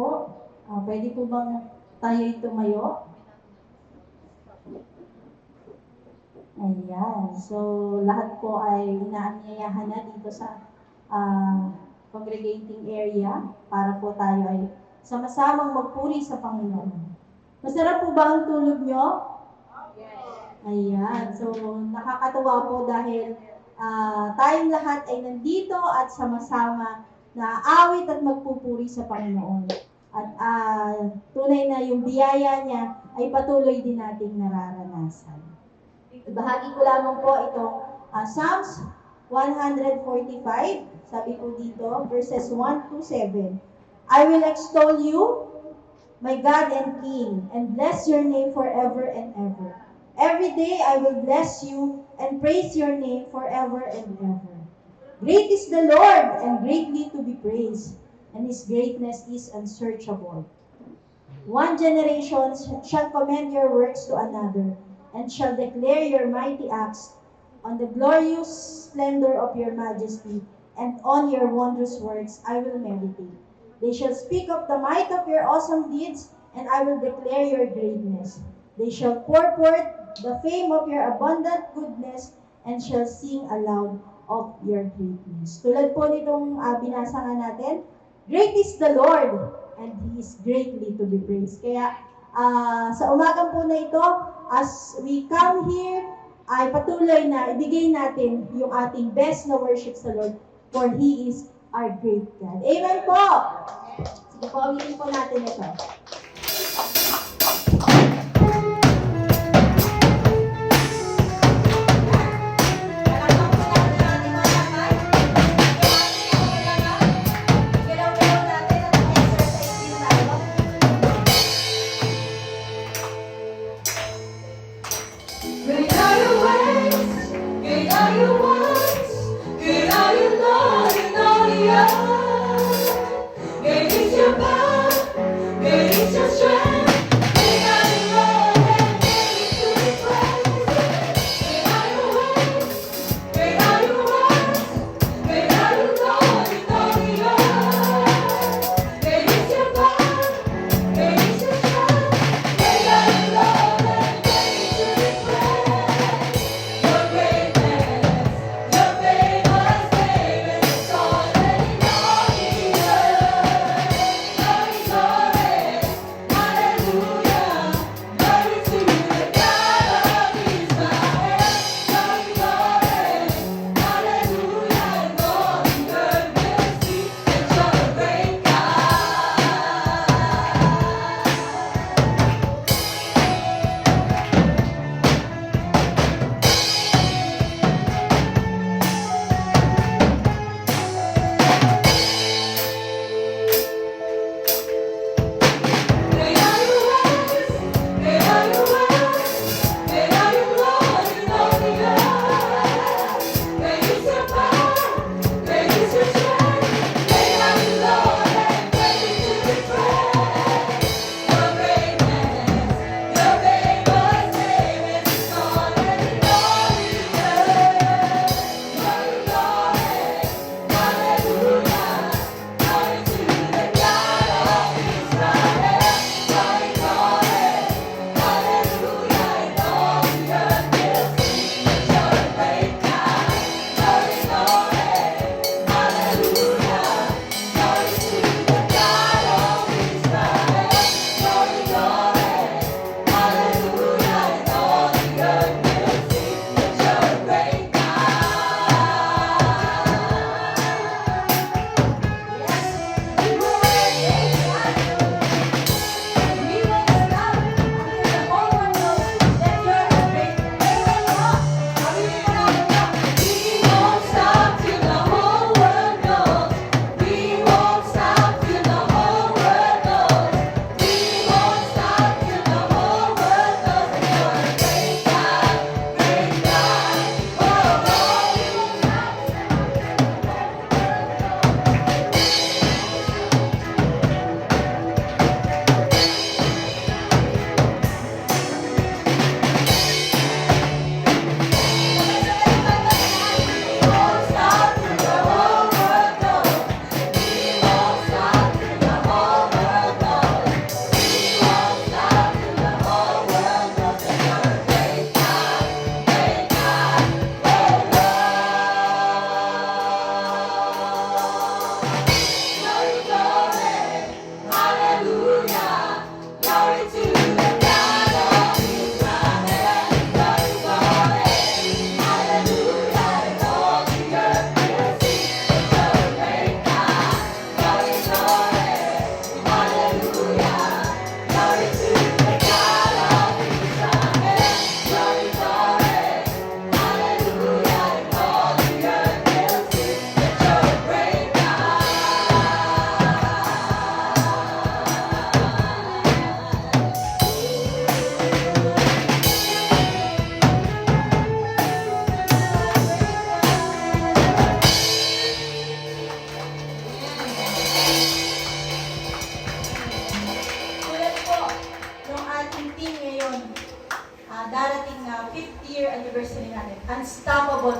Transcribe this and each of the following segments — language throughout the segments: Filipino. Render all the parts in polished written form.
po. Pwede po bang tayo'y tumayo? Ayan. So, lahat po ay inaanyayahan na dito sa congregating area para po tayo ay sama-samang magpuri sa Panginoon. Masarap po ba ang tulog nyo? Yes. Ayan. So, nakakatuwa po dahil tayong lahat ay nandito at sama-sama na awit at magpupuri sa Panginoon. At tunay na yung biyaya niya ay patuloy din nating nararanasan. Bahagi ko lamang po itong Psalms 145, sabi po dito, verses 1 to 7. I will extol you, my God and King, and bless your name forever and ever. Every day I will bless you and praise your name forever and ever. Great is the Lord and greatly to be praised, and His greatness is unsearchable. One generation shall commend your works to another, and shall declare your mighty acts on the glorious splendor of your majesty, and on your wondrous works I will meditate. They shall speak of the might of your awesome deeds, and I will declare your greatness. They shall pour forth the fame of your abundant goodness, and shall sing aloud of your greatness. Tulad po nitong binasa nga natin, great is the Lord, and He is greatly to be praised. Kaya sa umagang po na ito, as we come here, ay patuloy na ibigay natin yung ating best na worship sa Lord, for He is our great God. Amen po! Sige po, awitin po natin ito.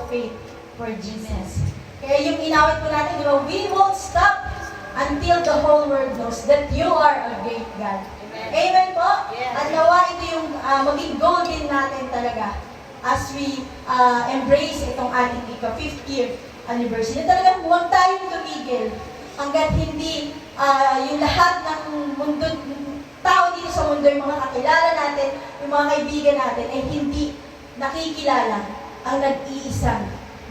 of faith for Jesus. Kaya yung inawit po natin, di ba, we won't stop until the whole world knows that you are a great God. Amen po? At nawa ito yung maging goal din natin talaga as we embrace itong ating ika-5th year anniversary. Na talagang huwag tayong tumigil hanggat hindi yung lahat ng mundo, tao dito sa mundo, yung mga kakilala natin, yung mga kaibigan natin, ay hindi nakikilala ang nag-iisang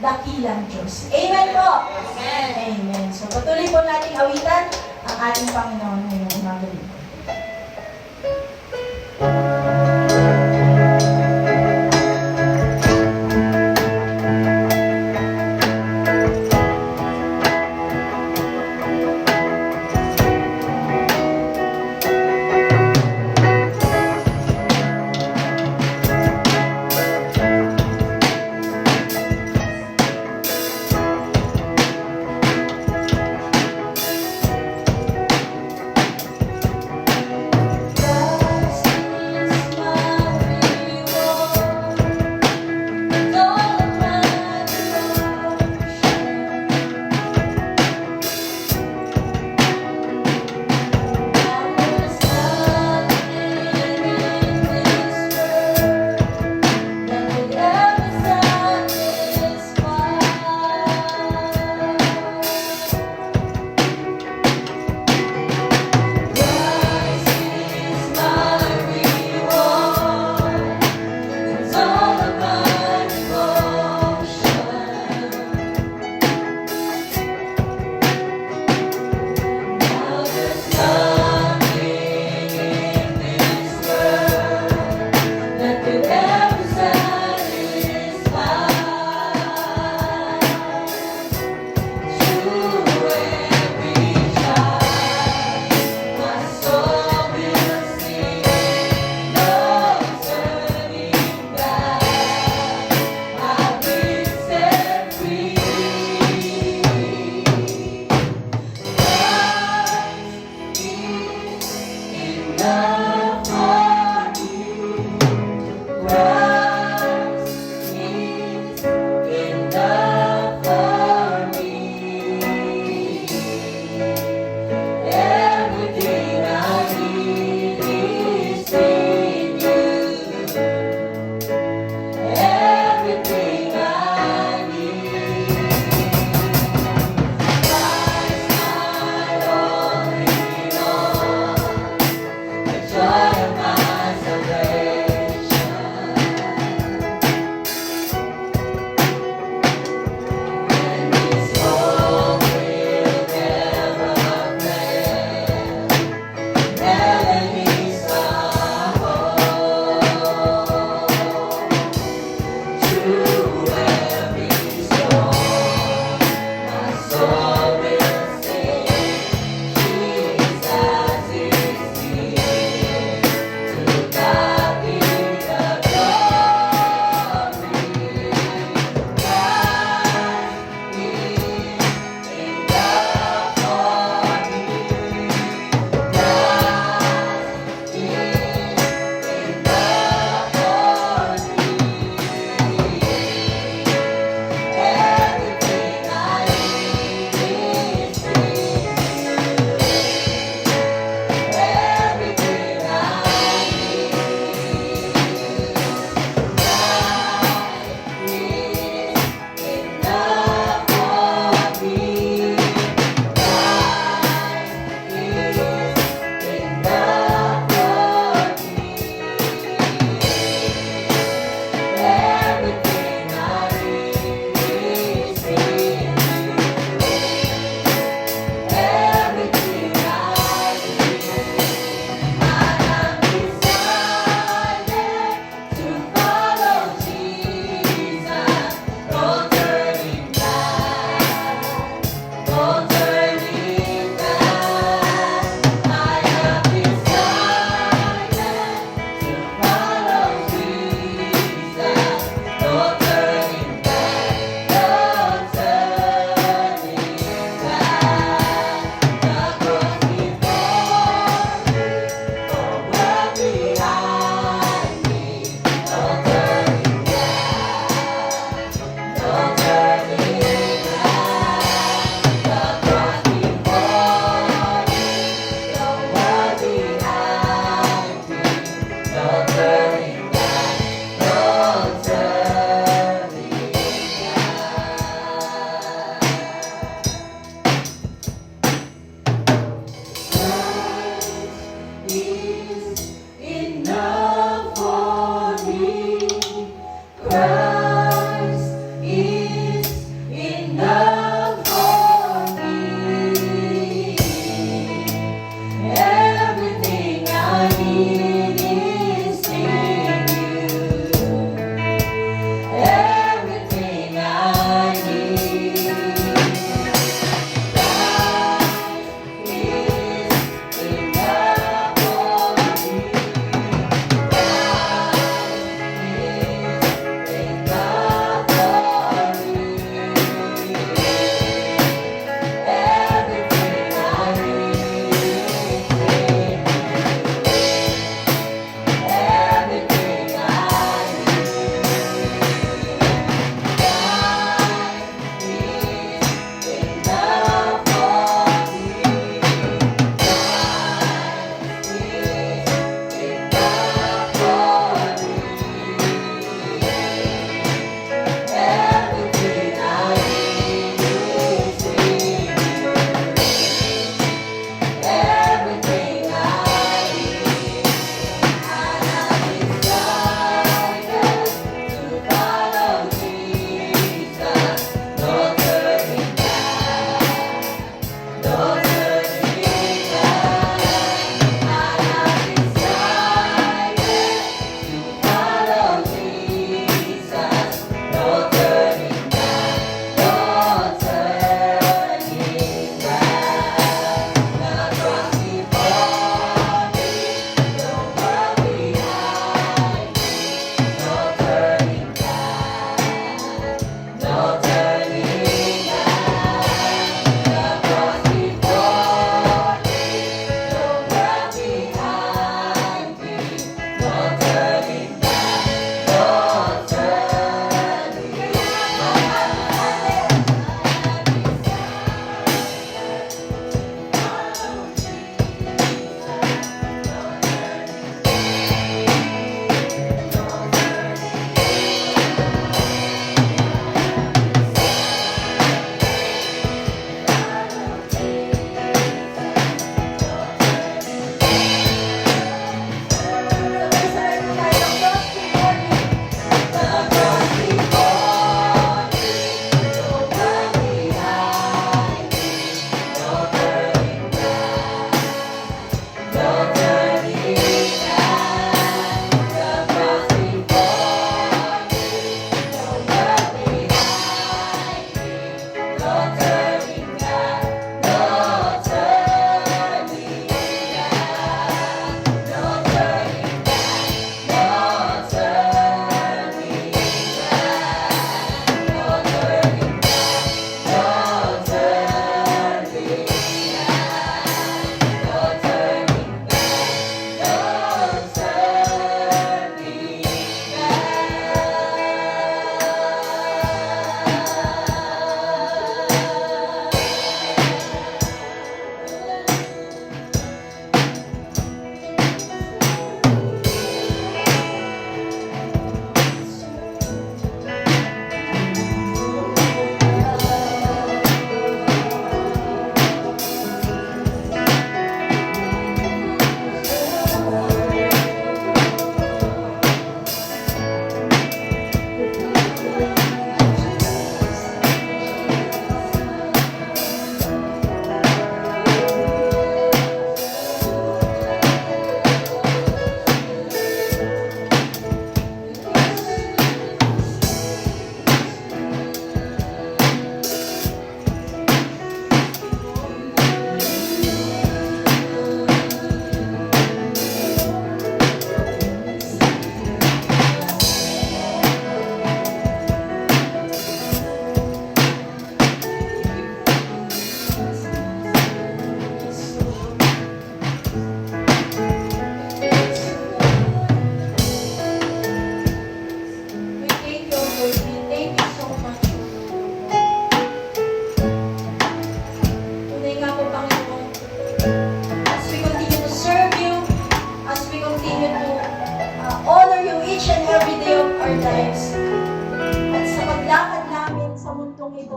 dakilang Diyos. Amen po? Amen. Amen. So patuloy po nating awitan ang ating Panginoon ngayong umaga dito.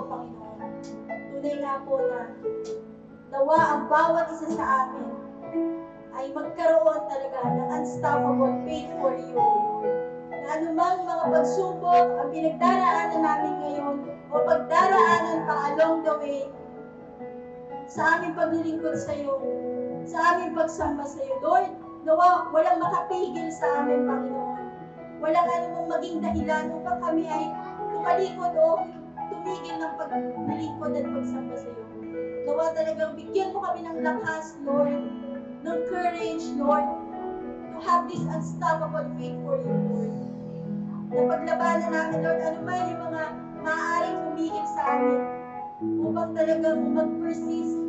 Panginoon. Tunay nga po na nawa ang bawat isa sa amin ay magkaroon talaga ng unstoppable faith for you, Lord. Na anumang mga pagsubok ang pinagdaraanan namin ngayon o pagdaraanan pa along the way sa aming paglilingkod sa iyo, sa aming pagsamba sa iyo, Lord, nawa walang makapigil sa amin, Panginoon. Walang anumang maging dahilan upang kami ay tumalikod o tumigil ng paglilingkod at pagsamba sa iyo. Nawa talagang bigyan mo kami ng lakas, Lord, ng courage, Lord, to have this unstoppable faith for you, Lord. Na paglabanan namin, Lord, ano man yung mga maaaring humigil sa amin upang talagang mag-persist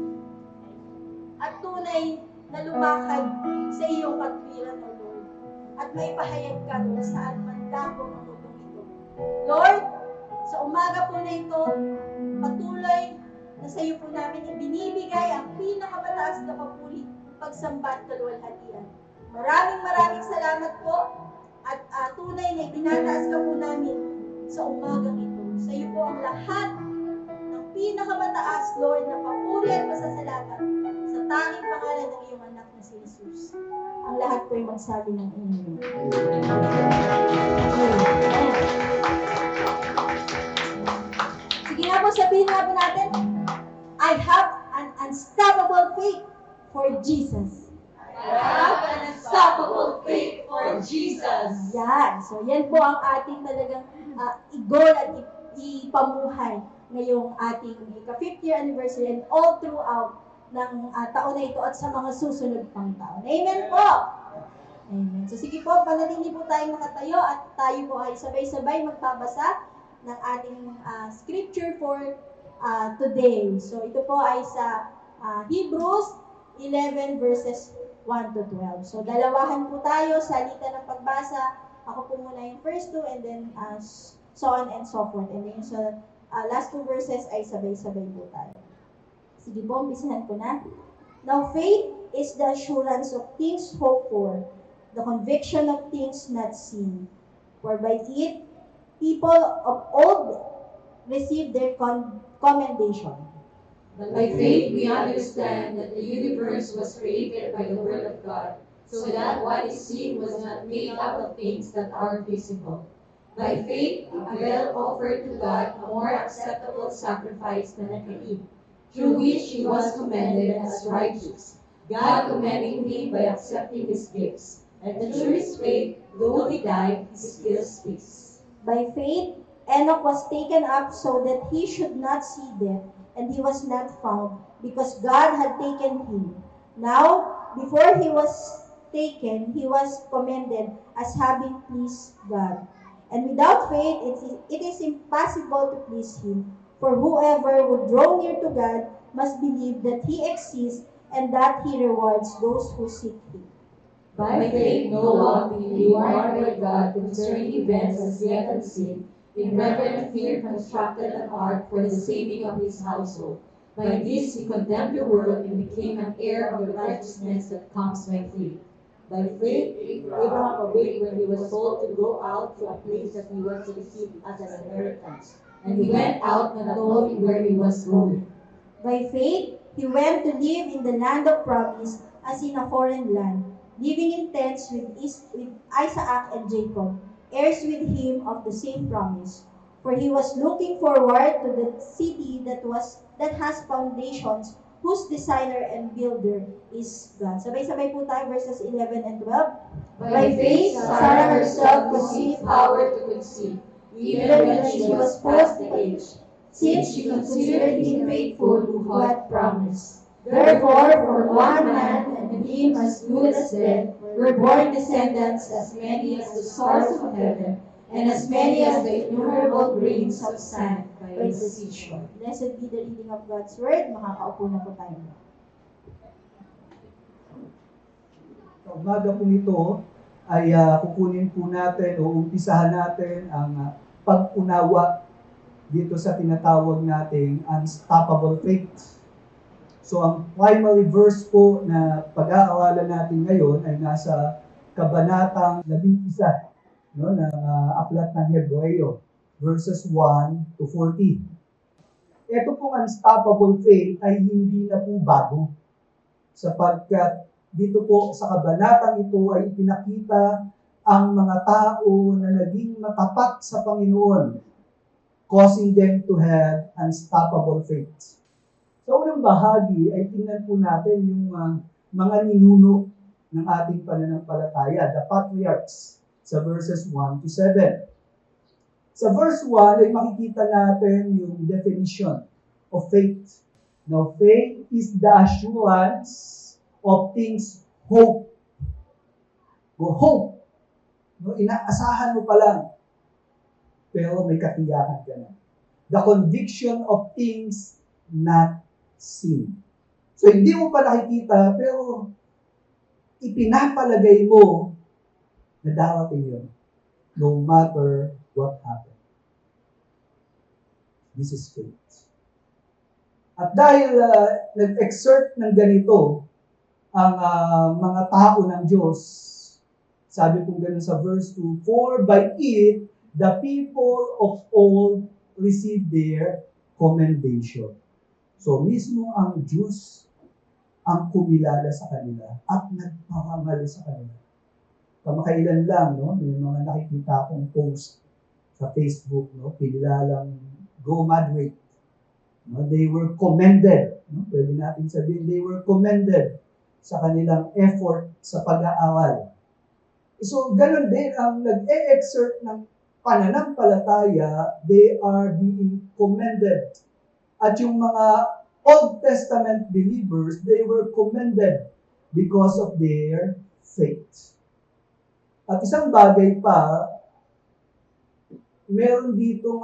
at tunay na lumakad sa iyong katwiran, O Lord. At may pahayag ka kung saan man dako ng mundong ito. Lord, sa umaga po na ito, patuloy na sa iyo po namin ibinibigay ang pinakamataas na papuri, pagsamba at kaluwalhatian. Maraming salamat po at tunay na itinataas ka po namin sa umagang ito. Sa iyo po ang lahat ng pinakamataas, Lord, na papuri at pasasalamat sa tanging pangalan ng iyong anak na si Jesus. Ang lahat po ay magsabi ng Amen. Sige nga po, sabihin nga po natin, I have an unstoppable faith for Jesus. I have an unstoppable faith for Jesus. Yan. So, yan po ang ating talagang i-goal at ipamuhay ngayong ating ika-50th year anniversary and all throughout ng taon na ito at sa mga susunod pang taon. Amen po! Amen. So, sige po, panatili po tayong nakatayo at tayo po ay sabay-sabay magpabasa ng ating scripture for today. So, ito po ay sa Hebrews 11 verses 1 to 12. So, dalawahan po tayo sa halita ng pagbasa. Ako po muna yung first two and then so on and so forth. And then sa last two verses ay sabay-sabay po tayo. Sige po, umpisahan ko na. Now, faith is the assurance of things hoped for, the conviction of things not seen. For by it, people of old received their commendation. But by faith we understand that the universe was created by the word of God, so that what is seen was not made up of things that are visible. By faith, Abel offered to God a more acceptable sacrifice than Cain, through which he was commended as righteous, God commending him by accepting his gifts. And through his faith, though he died, he still speaks. By faith, Enoch was taken up so that he should not see death, and he was not found, because God had taken him. Now, before he was taken, he was commended as having pleased God. And without faith, it is impossible to please him. For whoever would draw near to God must believe that he exists and that he rewards those who seek him. By faith Noah, being warned by God concerning events as yet unseen, in reverent fear constructed an ark for the saving of his household. By this he condemned the world and became an heir of the righteousness that comes by faith. By faith Abraham obeyed when he was told to go out to a place that he was to receive as an inheritance. And he went out not knowing where he was going. By faith, he went to live in the land of promise as in a foreign land, living in tents with Isaac and Jacob, heirs with him of the same promise. For he was looking forward to the city that has foundations, whose designer and builder is God. Sabay-sabay po tayo verses 11 and 12. By faith Sarah herself received power to conceive, even when she was past the age, since she considered him faithful who had promised. Therefore, from one man, and him as good as dead, were born descendants as many as the stars of heaven, and as many as the innumerable grains of sand by the seashore. Blessed be the reading of God's word. Makakaupo na po tayo. Sa umaga po ito ay kukunin po natin o umpisahan natin ang pag-unawa dito sa tinatawag nating unstoppable faith. So ang primary verse po na pag-aaralan natin ngayon ay nasa kabanatang 11 ng aklat ng Hebreo, verses 1 to 14. ito pong unstoppable faith ay hindi na po bago. Sapagkat dito po sa kabanatang ito ay ipinakita ang mga tao na naging matapat sa Panginoon, causing them to have unstoppable faith. Sa unang bahagi ay tingnan po natin yung mga ninuno ng ating pananampalataya, the patriarchs, sa verses 1 to 7. Sa verse 1 ay makikita natin yung definition of faith. Now, faith is the assurance of things hoped. Hope. No, inaasahan mo pa lang, pero may katiyakan ka na. The conviction of things not seen. So, hindi mo pa nakikita, pero ipinapalagay mo na darating yun, no matter what happened. This is faith. At dahil nag-exert ng ganito ang mga tao ng Diyos, sabi kong ganun sa verse 2, for by it, the people of old received their commendation. So, mismo ang Diyos ang kumilala sa kanila at nagparamali sa kanila. Kamakailan lang, no, may mga nakikita akong post sa Facebook, no, kinilalang graduate. No, they were commended. No, pwede natin sabihin, they were commended sa kanilang effort sa pag-aaral. So, ganun din ang nag-e-exert ng pananampalataya, they are being commended. At yung mga Old Testament believers, they were commended because of their faith. At isang bagay pa, meron ditong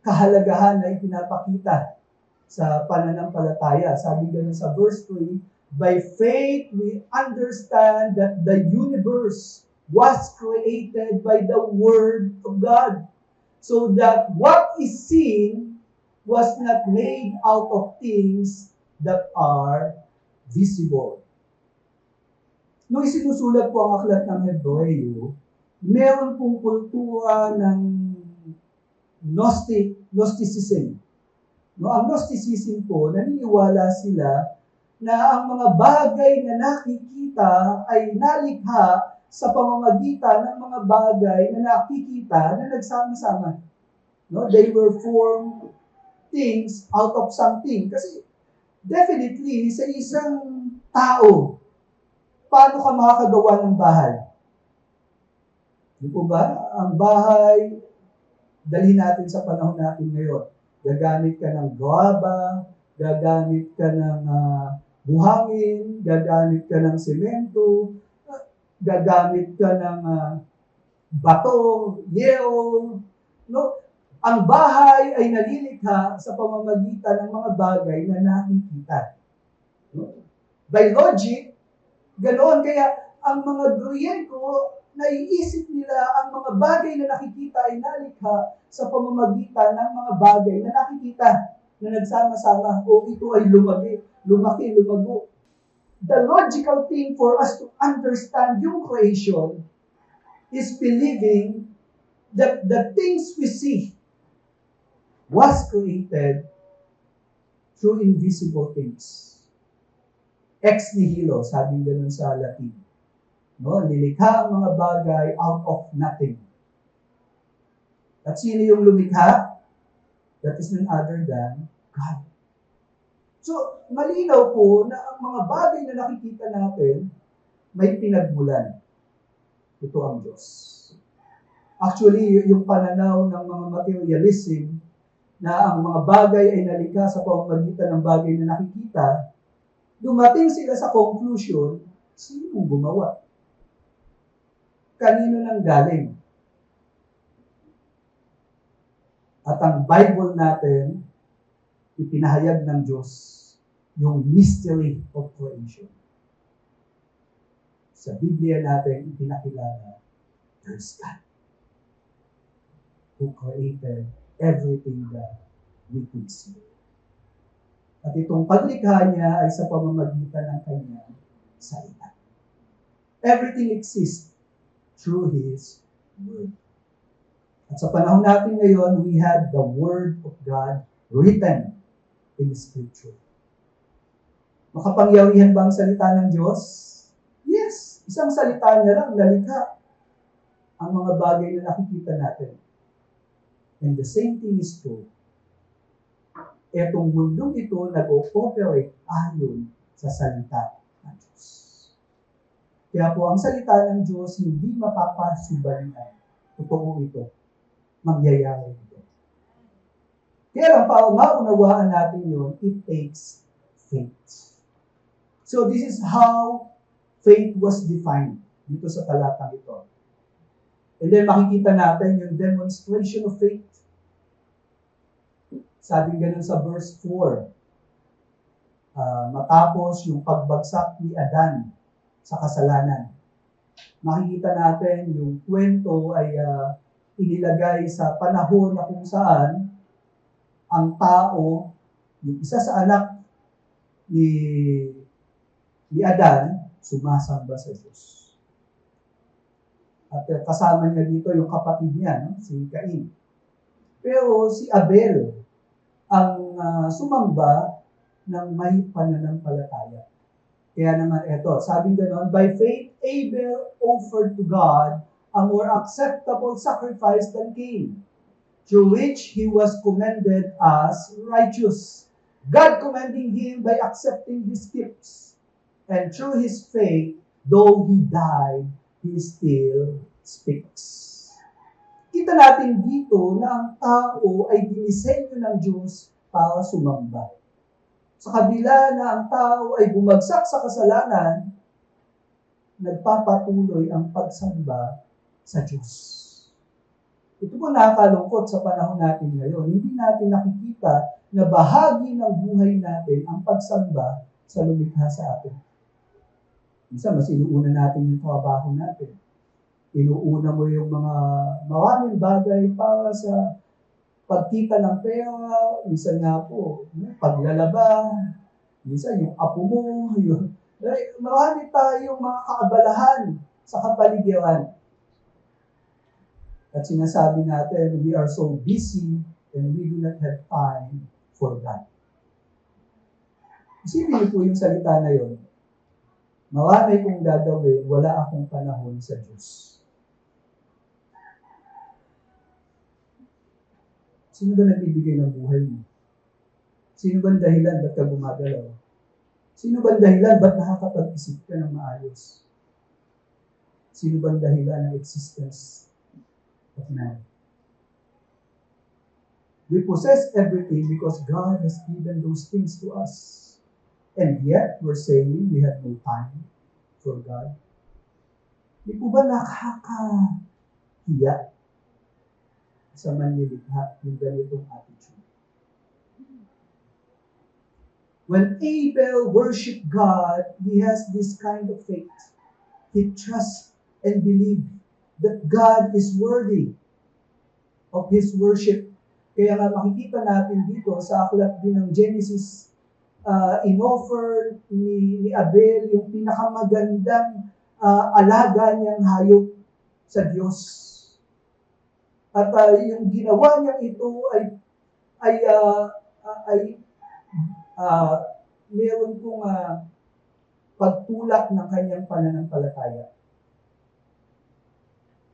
kahalagahan na ipinapakita sa pananampalataya. Sabi ganun sa verse 3, by faith we understand that the universe was created by the Word of God, so that what is seen was not made out of things that are visible. Nung isinusulat po ang aklat ng Hebreo, meron pong kultura ng Gnosticism. No, ang Gnosticism po, naniniwala sila na ang mga bagay na nakikita ay nalikha sa pamamagitan ng mga bagay na nakikita na nagsama-sama. No, they were formed things out of something. Kasi definitely, sa isang tao, paano ka makakagawa ng bahay? Di po ba? Ang bahay, dalhin natin sa panahon natin ngayon. Gagamit ka ng guaba, gagamit ka ng buhangin, gagamit ka ng semento, gagamit ka ng bato, yero. No? Ang bahay ay nalilikha sa pamamagitan ng mga bagay na nakikita. No? By logic, ganoon. Kaya ang mga Griego, naiisip nila ang mga bagay na nakikita ay nalikha sa pamamagitan ng mga bagay na nakikita na nagsama-sama o ito ay lumaki, lumago. The logical thing for us to understand yung creation is believing that the things we see was created through invisible things. Ex nihilo, sabing ganun sa Latin. No, nilikha ang mga bagay out of nothing. At sino yung lumikha? That is none other than God. So, malinaw po na ang mga bagay na nakikita natin, may pinagmulan. Ito ang Diyos. Actually, yung pananaw ng mga materialism na ang mga bagay ay nalikha sa pamamagitan ng bagay na nakikita, dumating sila sa conclusion, sino gumawa? Kanino nang galing? At ang Bible natin, ipinahayag ng Diyos yung mystery of creation. Sa Biblia natin, ipinakilala, there's God who created everything that we could see. At itong paglikha niya ay sa pamamagitan ng kanyang salita. Everything exists through His Word. At sa panahon natin ngayon, we have the Word of God written in Scripture. Makapangyarihan ba ang salita ng Diyos? Yes. Isang salita niya lang, nalikha ang mga bagay na nakikita natin. And the same thing is true. Etong mundong ito nag-ooperate ayon sa salita ng Diyos. Kaya po ang salita ng Diyos hindi mapapasubalian. Totoo ito. Mangyayari ito. Kaya lang para maunawaan natin yun, it takes faith. So this is how faith was defined dito sa talatang ito. And then makikita natin yung demonstration of faith. Sabi ganun sa verse 4, matapos yung pagbagsak ni Adan sa kasalanan. Makikita natin yung kwento ay inilagay sa panahon na kung saan ang tao, yung isa sa anak ni Adan, sumasamba sa Diyos. At kasama niya dito yung kapatid niya, no? Si Cain. Pero si Abel ang sumamba ng may pananampalataya. Kaya naman ito, sabi ganoon, by faith Abel offered to God a more acceptable sacrifice than Cain, through which he was commended as righteous, God commending him by accepting his gifts. And through his faith, though he died, he still speaks. Kita natin dito na ang tao ay dinisenyo ng Diyos para sumamba. Sa kabila na ang tao ay bumagsak sa kasalanan, nagpapatuloy ang pagsamba sa Diyos. Ito po nakakalungkot sa panahon natin ngayon. Hindi natin nakikita na bahagi ng buhay natin ang pagsamba sa lumikha sa atin. Minsan, mas inuuna natin yung trabaho natin. Inuuna mo yung mga maraming bagay para sa pagkita ng pera, minsan nga po, paglalaba, minsan yung apo mo, marami tayong mga kaabalahan sa kapaligiran. At sinasabi natin, we are so busy and we do not have time for God. Isipin niyo po yung salita na yun. Marami kong gagawin, wala akong panahon sa Diyos. Sino ba nagbibigay ng buhay mo? Sino ba ang dahilan ba't ka gumagalaw? Sino ba ang dahilan ba't nakakapag-isip ka ng maayos? Sino ba ang dahilan ng existence of man? We possess everything because God has given those things to us. And yet, we're saying we have no time for God. Di po ba nakakahiya sa manlilikha yung ganitong attitude? When Abel worshiped God, he has this kind of faith. He trusts and believes that God is worthy of his worship. Kaya nga makikita natin dito sa aklat din ng Genesis, inoffer ni Abel yung pinakamagandang alaga niyang hayop sa Diyos. At yung ginawa niya ito ay meron pong pagtulak ng kanyang pananampalataya.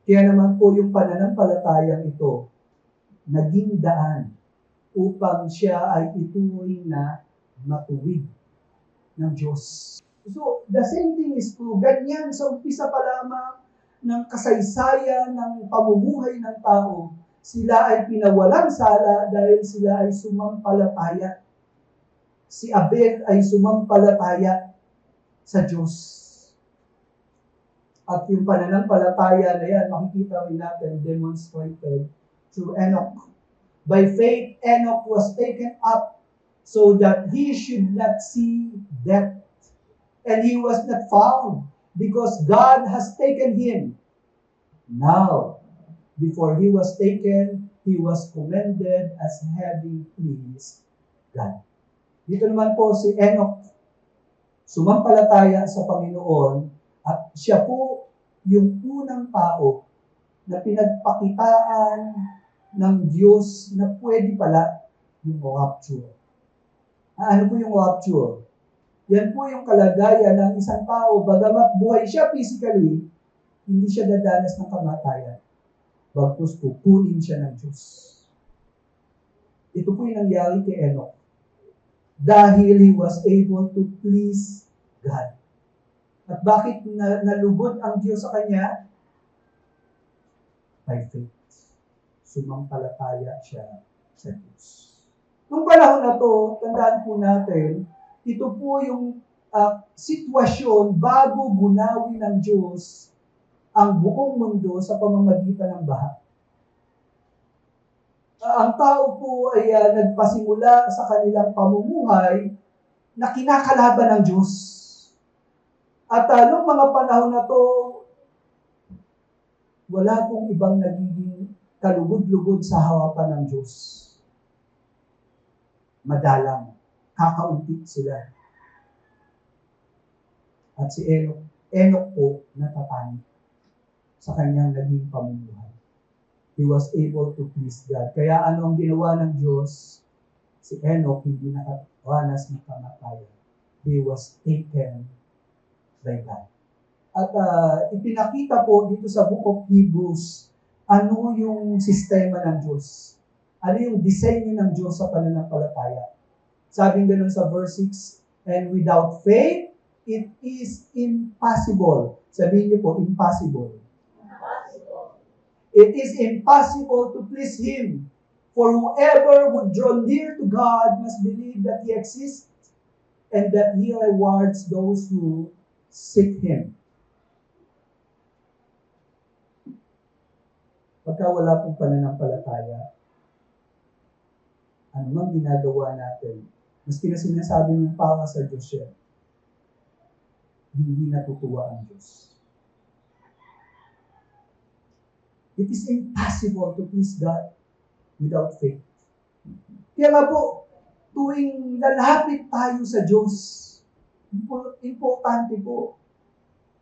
Kaya naman po yung pananampalatayang ito naging daan upang siya ay ituring na matuwid ng Diyos. So, the same thing is true. Ganyan sa umpisa pa lamang ng kasaysayan ng pamumuhay ng tao, sila ay pinawalang sala dahil sila ay sumampalataya. Si Abel ay sumampalataya sa Diyos. At yung pananampalataya na yan, makikita rin natin demonstrated through Enoch. By faith, Enoch was taken up so that he should not see death. And he was not found because God has taken him. Now, before he was taken, he was commended as having pleased God. Dito naman po si Enoch, sumampalataya sa Panginoon at siya po yung unang tao na pinagpakitaan ng Diyos na pwede pala yung rapture. Ano po yung rapture? Yan po yung kalagayan ng isang tao, bagamat buhay siya physically, hindi siya dadanas ng kamatayan. Bagkus kukunin siya ng Diyos. Ito po yung nangyari kay Enoch. Dahil he was able to please God. At bakit nalugod ang Diyos sa kanya? By faith. Sumampalataya siya sa Diyos. Nung panahon na to, tandaan po natin, ito po yung sitwasyon bago bunawi ng Diyos ang buong mundo sa pamamagitan ng baha. Ang tao po ay nagpasimula sa kanilang pamumuhay na kinakalaban ng Diyos. At noong mga panahon na to, wala pong ibang nagiging kalugod-lugod sa harapan ng Diyos. Madalang, kakaunti sila. At si Enoch po natapanig sa kanyang naging pamumuhay. He was able to please God. Kaya ano ang ginawa ng Diyos? Si Enoch hindi nakaranas ng kamatayan. He was taken by God. At ipinakita po dito sa Book of Hebrews, ano yung sistema ng Diyos? Ano yung disenyo ng Diyos sa pananampalataya? Sabi ganun sa verse 6, and without faith, it is impossible. Sabihin niyo po, impossible. It is impossible to please Him. For whoever would draw near to God must believe that He exists and that He rewards those who seek Him. Pagka wala pong pananampalataya, ano mang ginagawa natin, maski na sinasabi mong para sa Diyos siya, hindi natutuwa ang Diyos. It is impossible to please God without faith. Kaya nga po, tuwing lalapit tayo sa Diyos, importante po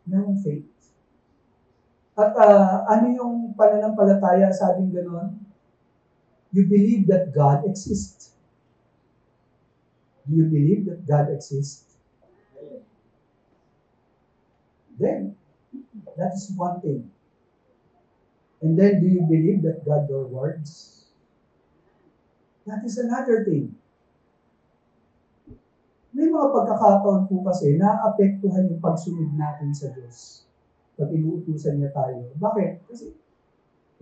ng faith. At ano yung pananampalataya, sabing gano'n? You believe that God exists. Do you believe that God exists? Then, that is one thing. And then, do you believe that God rewards? That is another thing. May mga pagkakataon po kasi naapektuhan yung pagsunod natin sa Diyos. Pag inuutusan niya tayo. Bakit? Kasi,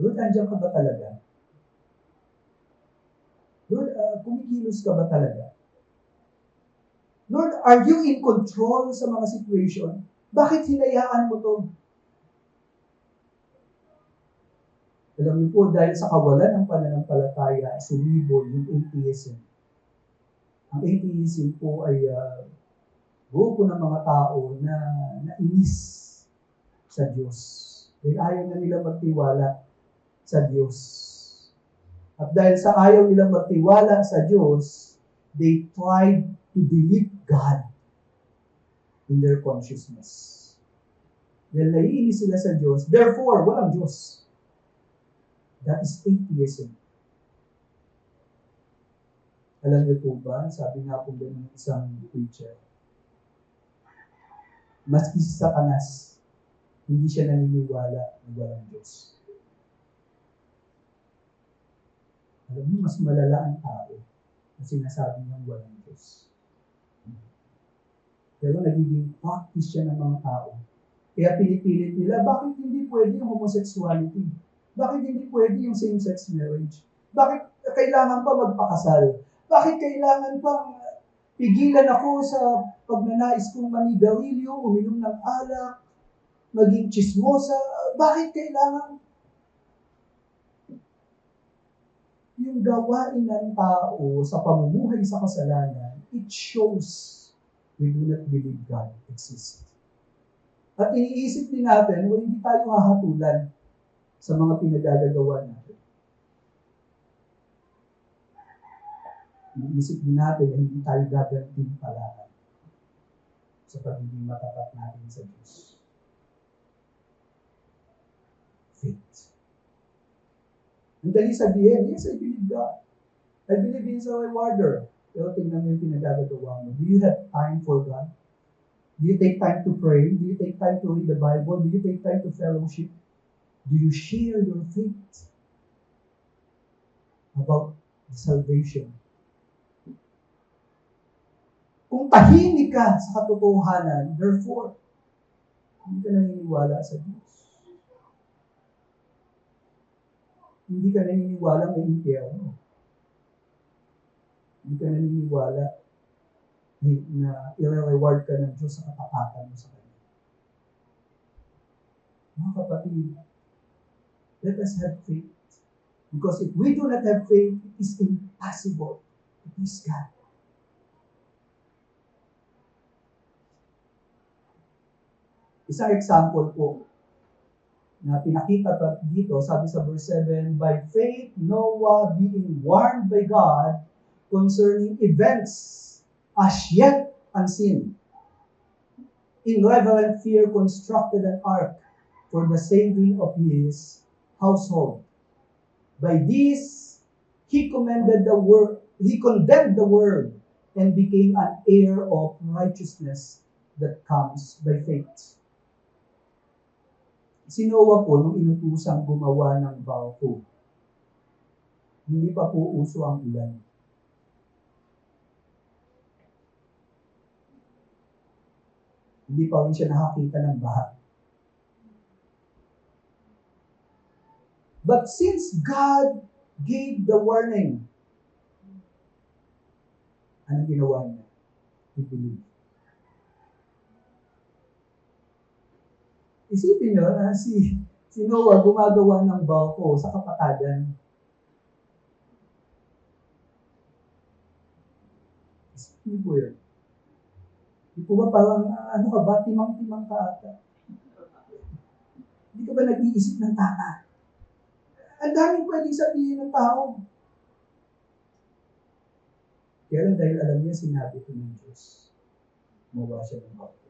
Lord, andiyan ka ba talaga? Lord, kumikilos ka ba talaga? Lord, are you in control sa mga situation? Bakit hinayaan mo to? Alam niyo po, dahil sa kawalan ng pananampalataya, sumibol yung atheism. Ang atheism po ay grupo ng mga tao na nainis sa Diyos. Dahil ayaw na nila magtiwala sa Diyos. At dahil sa ayaw nila magtiwala sa Diyos, they tried to delete God in their consciousness. Dahil naiinis sila sa Diyos, therefore, walang Diyos. That is atheism. Alam niyo po ba, sabi nga po din ng isang preacher, maski si Satanas, hindi siya naniniwala na walang Diyos. Alam niyo, mas malala ang tao na sinasabi niyang walang Diyos. Pero nagiging practice siya ng mga tao. Kaya pinipilit nila, bakit hindi pwede yung homosexuality? Bakit hindi pwede yung same-sex marriage? Bakit kailangan pa magpakasal? Bakit kailangan pang pigilan ako sa pagnanais kong manigarilyo, uminom ng alak, maging chismosa? Bakit kailangan? Yung gawain ng tao sa pamumuhay sa kasalanan, it shows we do not believe God exists. At iniisip din natin, hindi tayo hahatulan sa mga pinagagagawa natin. Iniisip din natin na hindi tayo gagantimpalaan sa pagiging matapat natin sa Diyos. Faith. Ang dali sabihin, yes, I believe God. I believe He's a rewarder. Pero tingnan mo yung pinagagagawa mo. Do you have time for God? Do you take time to pray? Do you take time to read the Bible? Do you take time to fellowship? Do you share your faith about the salvation? Kung tahimik ka sa katotohanan, therefore, hindi ka naniniwala sa Diyos. Hindi ka naniniwala may impyerno. Hindi ka naniniwala na i-reward ka ng Diyos sa katapatan mo sa Kanya. Mga kapatid, let us have faith. Because if we do not have faith, it is impossible to please God. Isang example po na pinakita pa dito, sabi sa verse 7, by faith, Noah being warned by God concerning events as yet unseen, in reverent fear constructed an ark for the saving of his household. By this, he condemned the world and became an heir of righteousness that comes by faith. Si Noah po, nung inutusang gumawa ng barko, hindi pa po uso ang ulan. Hindi pa rin siya nakakita ng baha. But since God gave the warning, anong ginawa niya? He believed. Isipin nyo, si Noah gumagawa ng barko sa kapatagan. Isipin niyo po yun. Hindi po ba parang, ano ka ba, timang-timang ka ata? Hindi ka ba nag-iisip ng tama? Ang daming pwedeng sabihin ng tao. Kaya lang dahil alam niya, sinabi ko ng Diyos, gumawa siya ng barko.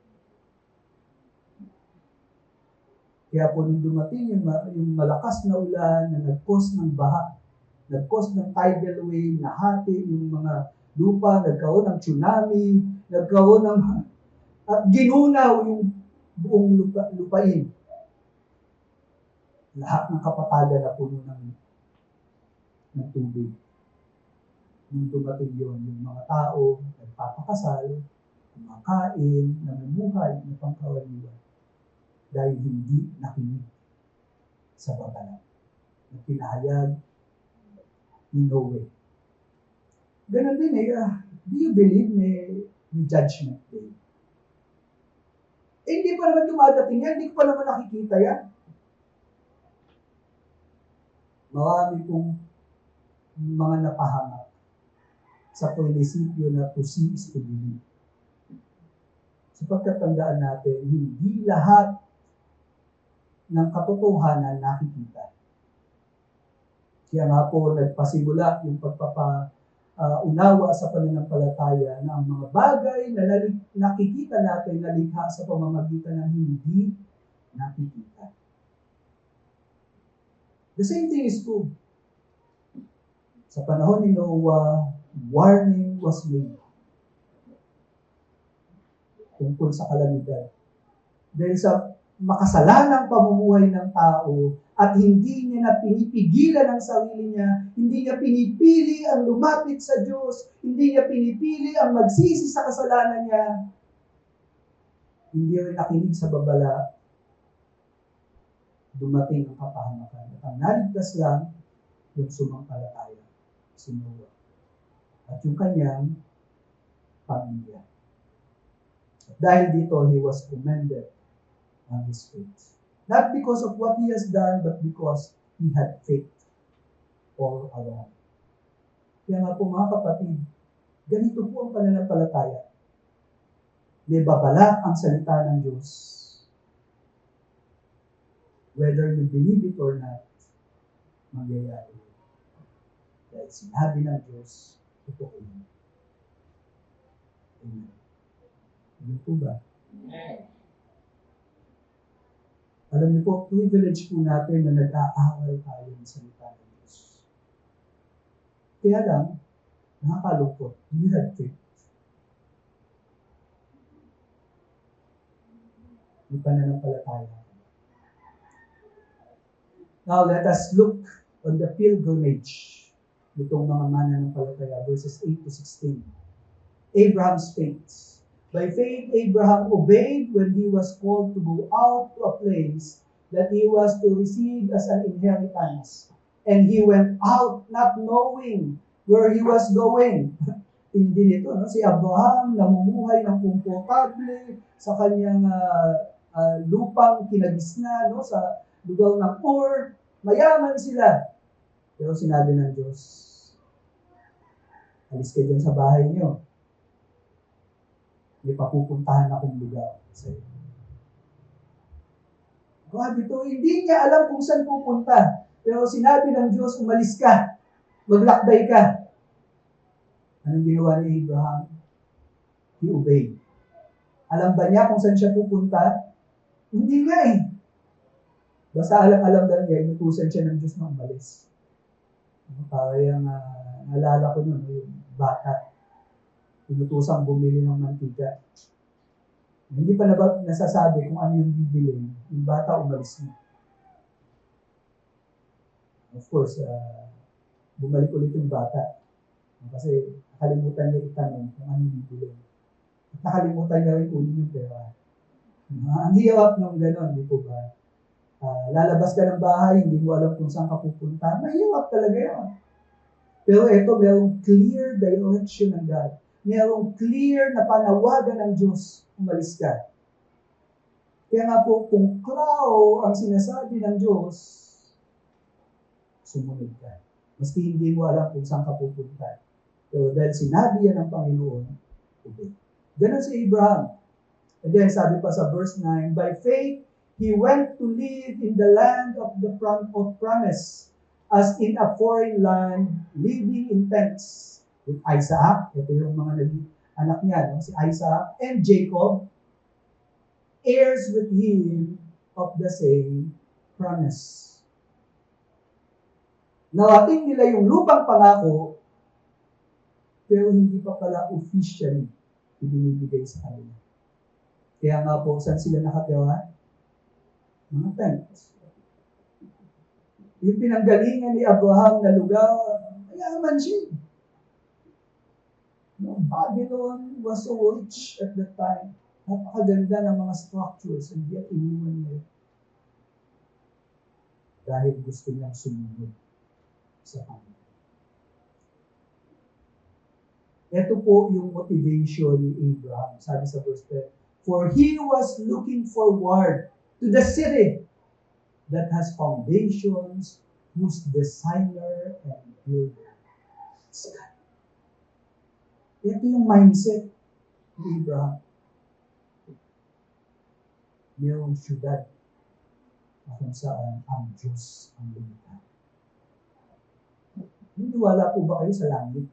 Kaya po nung dumating yung malakas na ulan na nag-cause ng baha, nag-cause ng tidal wave, nahati yung mga lupa, nagkaroon ng tsunami, nagkaroon ng ginunaw yung buong lupain. Lahat ng kapatagan na puno ng tubig. Nung dumating yun, yung mga tao, nagpapakasal, kumakain, namumuhay, na pangkaraniwan. Dahil hindi nakinig sa babala na pinahayag ni Noe. Ganon din do you believe may judgment day? Hindi pa naman dumadating yan, hindi ko pa naman nakikita yan. Marami pong mga napahamak sa prinsipyo na to see is to believe. Sapagkat tandaan natin, hindi lahat ng katotohanan nakikita. Kaya nga po nagpasimula yung pagpapaunawa sa pananampalataya na ang mga bagay na nakikita natin na likha sa pamamagitan ng hindi nakikita. The same thing is true. Sa panahon ni Noah, warning was made tungkol sa kalamidad. Dahil sa makasalanang pamumuhay ng tao at hindi niya na pinipigilan ang sarili niya, hindi niya pinipili ang lumapit sa Diyos, hindi niya pinipili ang magsisi sa kasalanan niya, hindi rin nakinig sa babala, dumating ang kapahamakan. At ang naligtas lang, yung sumampalataya, si Noah. At yung kanyang pamilya. At dahil dito, he was commended on his faith. Not because of what he has done, but because he had faith all along. Kaya nga po mga kapatid, ganito po ang pananampalataya. May babala ang salita ng Diyos. Whether you believe it or not, mangyayari. Dahil sinabi ng Diyos, totoo yun. Amen. Amen po ba? Amen. Alam niyo po, privilege po natin na nag-aaral tayo ng salita ng Diyos. Kaya lang, nakakalungkot. You had faith. May pananampalataya. Now, let us look on the pilgrimage nitong mga mananampalataya, verses 8 to 16. Abraham's faith. By faith, Abraham obeyed when he was called to go out to a place that he was to receive as an inheritance. And he went out not knowing where he was going. Hindi nito, no? Si Abraham namumuhay ng komportable sa kanyang lupang kinagisna, no? Sa lugar ng Ur. Mayaman sila. Pero sinabi ng Diyos, alis ka dyan sa bahay niyo. May papupuntahan akong lugar sa iyo. Grabe to, hindi niya alam kung saan pupunta. Pero sinabi ng Diyos, umalis ka. Maglakbay ka. Anong ginawa ni Abraham? He obeyed. Alam ba niya kung saan siya pupunta? Hindi nga eh. Basta alam lang niya, inutusan siya ng Diyos na umalis. Parang naalala ko nun, yung bata. Inutusang bumili ng mantika. Hindi pa nasasabi kung ano yung bibili. Yung bata umalis na. Of course, bumalik ulit yung bata. Kasi nakalimutan niya itanong kung ano yung bibili. At nakalimutan niya rin kunin yung pera. Ang hirap nung gano'n, di po ba? Lalabas ka ng bahay, hindi mo alam kung saan ka pupunta. Mahirap talaga yun. Pero ito, merong clear direction ng God. Merong clear na panawagan ng Diyos, umalis ka. Kaya nga po, kung klaro ang sinasabi ng Diyos, sumunod ka. Maski hindi mo alam kung saan ka pupunta. Pero dahil sinabi yan ng Panginoon, obey. Ganon si Abraham. And then sabi pa sa verse 9, by faith, he went to live in the land of promise, as in a foreign land, living in tents. With Isaac, ito yung mga naging anak niya, no? Si Isaac and Jacob, heirs with him of the same promise. Nawating nila yung lupang pangako, pero hindi pa pala officially ibinibigay sa kanila. Kaya nga po, saan sila nakatira? Mga tents. Yung pinanggalingan ni Abraham na lugar, mayaman siya. No, Babylon was so rich at that time. Napakaganda ng mga structures and yet iniwan niya dahil gusto niyang sumunod sa Panginoon. Ito po yung motivation ni Abraham. Sabi sa verse 10, for he was looking forward to the city that has foundations, whose designer and builder is God. Ito yung mindset ni Abraham. Mayroong syudad na kung saan ang Diyos ang lumikha. Niniwala po ba kayo sa langit?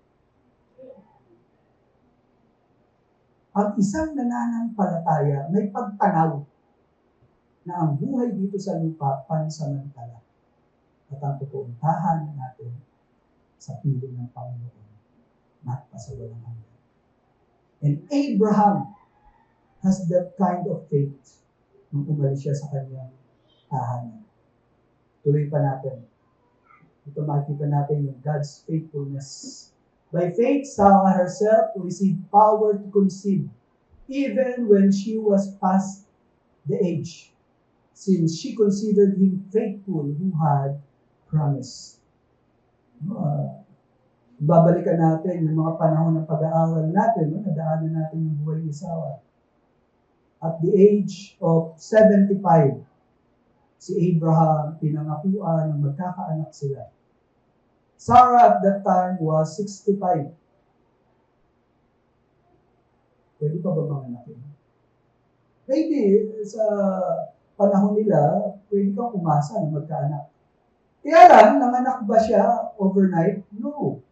Ang isang nananampalataya may pagtanaw na ang buhay dito sa lupa pansamantala at ang totoong tahanan natin sa piling ng Panginoon magpasawalang hanggan. And Abraham has that kind of faith nung umalis siya sa kanyang tahanan. Tuloy pa natin. Ito makikita natin yung God's faithfulness. By faith, Sarah herself received power to conceive even when she was past the age, since she considered him faithful who had promised. Babalikan natin yung mga panahon ng pag-aaral natin, no? Nadaanan natin yung buhay ni Sarah. At the age of 75, si Abraham pinangakuan na magkakaanak sila. Sarah at that time was 65. Pwede pa ba manganakin? Maybe sa panahon nila, pwede kang umasa na magkaanak. Kaya lang, nanganak ba siya overnight? No.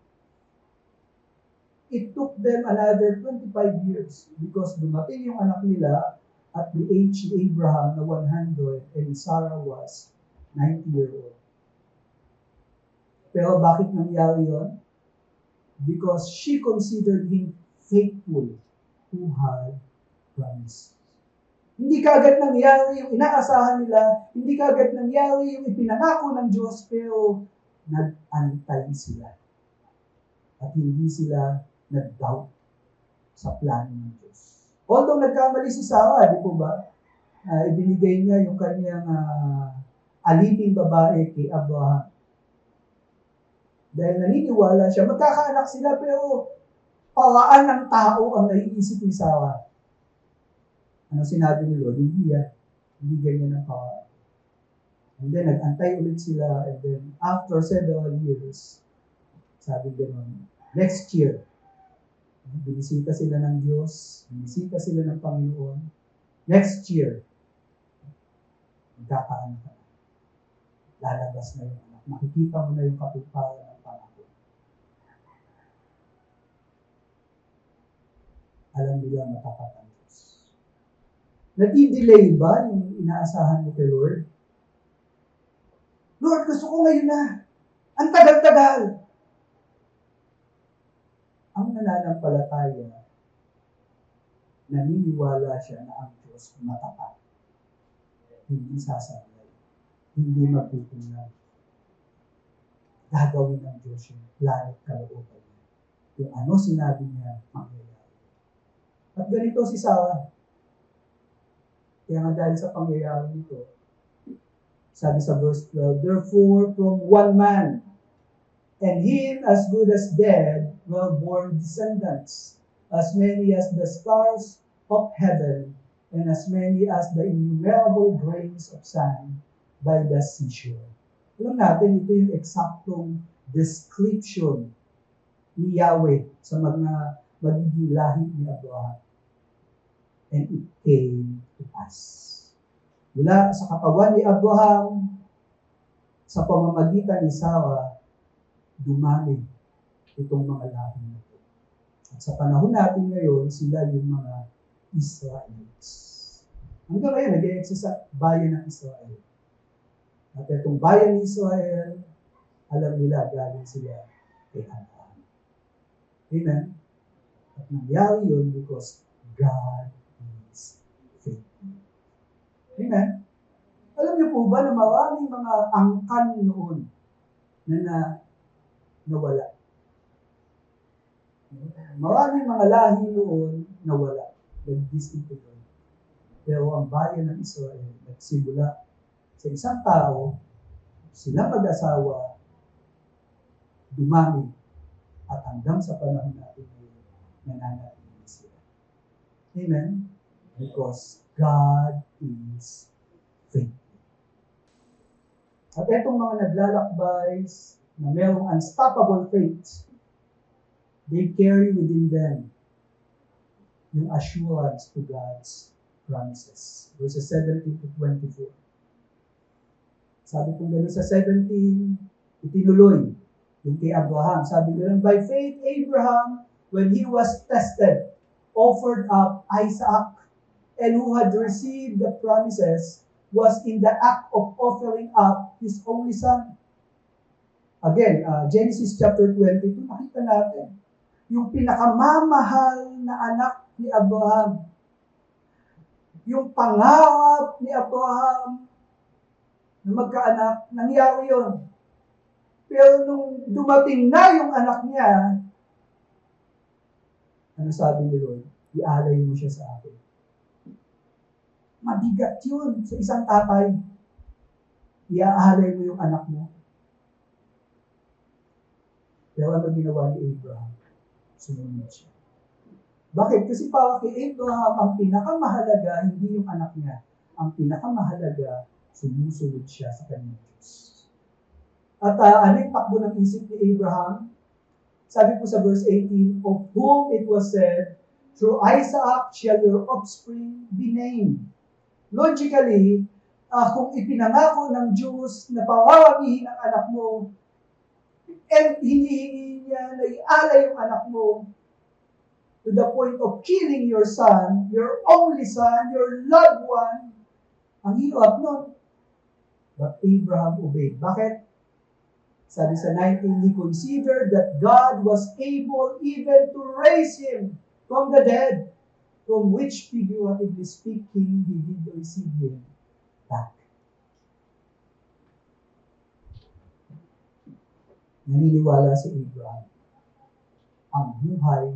It took them another 25 years because dumating yung anak nila at the age ni Abraham na 100 and Sarah was 90 years old. Pero bakit nangyari yun? because she considered him faithful who had promised. Hindi kaagad nangyari yung inaasahan nila, hindi kaagad nangyari yung ipinangako ng Diyos, pero nag-antay sila. At hindi sila nag-doubt sa plano ng Diyos. Although nagkamali si Sarah, di po ba? Ibinigay niya yung kanyang aliping babae kay Abraham. Dahil naniniwala siya, magkakaanak sila, pero paraan ng tao ang naiisip ni Sarah. Ano sinabi ni Lord? Hindi yan. Hindi ganyan ang paraan. And then, nag-antay ulit sila, and then, after several years, sabi gano'n, next year, binisita sila ng Diyos, binisita sila ng Panginoon, next year, magkakaanak ka na. Lalabas na yung anak. Makikita mo na yung katuparan ng pangako. Alam nila matapat ang Diyos. Nadi-delay ba yung inaasahan mo kay Lord? Lord, gusto ko ngayon na. Ang tagal-tagal. Ang nananampalataya, naniniwala siya na ang Diyos matapat. Hindi sasablay. Hindi magkukulang. Gagawin ng Diyos yung plano at kalooban niya. Kung ano sinabi niya, mangyayari. At ganito si Sarah. Kaya nga dahil sa pangyayari nito, sabi sa verse 12, therefore from one man, and him as good as dead, were born descendants, as many as the stars of heaven, and as many as the innumerable grains of sand by the seashore. Alam natin, ito yung eksaktong description ni Yahweh sa mga magiging lahi ni Abraham. And it came to pass. Mula sa katawan ni Abraham, sa pamamagitan ni Sarah, dumami itong mga lahi na ito. At sa panahon natin ngayon, sila yung mga Israelites. Hanggang ngayon, nag-e-exist sa bayan ng Israel. At itong bayan ng Israel, alam nila galing sila kay Abraham. Amen? At nangyari yun because God is faithful. Amen? Alam niyo po ba na maraming mga angkan noon na nawala? Maraming mga lahi noon nawala. Nag-disintegrate. Pero ang bayan ng Israel nagsimula sa isang tao, sila mag-asawa, dumami, at hanggang sa panahon natin ngayon, nananatili sila. Amen? Because God is faithful. At itong mga naglalakbay na mayroong unstoppable faith, they carry within them yung assurance to God's promises. Verses 17 to 24. Sabi kong gano'n sa 17, itinuloy yung kay Abraham. Sabi gano'n, by faith, Abraham, when he was tested, offered up Isaac, and who had received the promises, was in the act of offering up his only son. Again, Genesis chapter 22, makita natin, yung pinakamamahal na anak ni Abraham, yung pangarap ni Abraham na magkaanak, nangyari yun. Pero nung dumating na yung anak niya, ano sabi ni Lord? Ialay mo siya sa akin. Mabigat yun sa isang tatay. Iaalay mo yung anak mo. Pero ano ginawa ni Abraham? Sumunod siya. Bakit? Kasi para kay Abraham, ang pinakamahalaga, hindi yung anak niya. Ang pinakamahalaga, sumusunod siya sa kanyang Diyos. At ano yung takbo ng isip ni Abraham? Sabi po sa verse 18, of whom it was said, through Isaac shall your offspring be named. Logically, kung ipinangako ng Diyos na pawaramihin ang anak mo, and hinihingi niya na ialay yung anak mo to the point of killing your son, your only son, your loved one, ang hirap nun. But Abraham obeyed. Bakit? Sabi sa 19, he considered that God was able even to raise him from the dead, from which, figuratively speaking, he did receive him back. Naniniwala si Abraham, ang buhay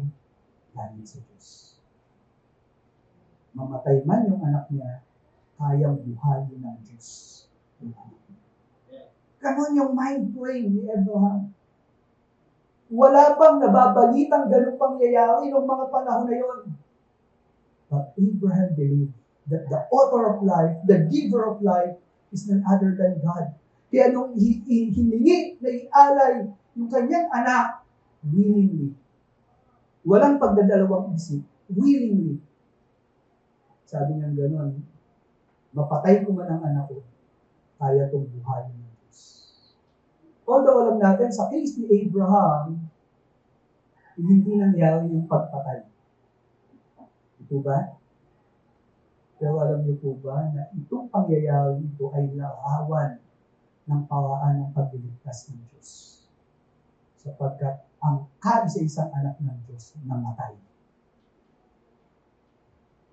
galing sa Diyos. Mamatay man yung anak niya, kayang buhayin ng Diyos. Ganon yung mind frame ni Abraham. Wala pang nababalitang ganung pangyayari ng mga panahon na yon. But Abraham believed that the author of life, the giver of life, is none other than God. Kaya nung hiningi na ialay yung kanyang anak, willingly. Walang pagdadalawang isip. Willingly. Sabi niya gano'n, mapatay ko man ang anak ko, kaya itong buhayin ng Diyos. Although alam natin, sa case ni Abraham, hindi nangyari yung pagpatay. Ito ba? Pero alam niyo po ba na itong pangyayari ito ay larawan ng paraan ng pagliligtas ng Diyos. Sapagkat ang kaisa-isang anak ng Diyos namatay.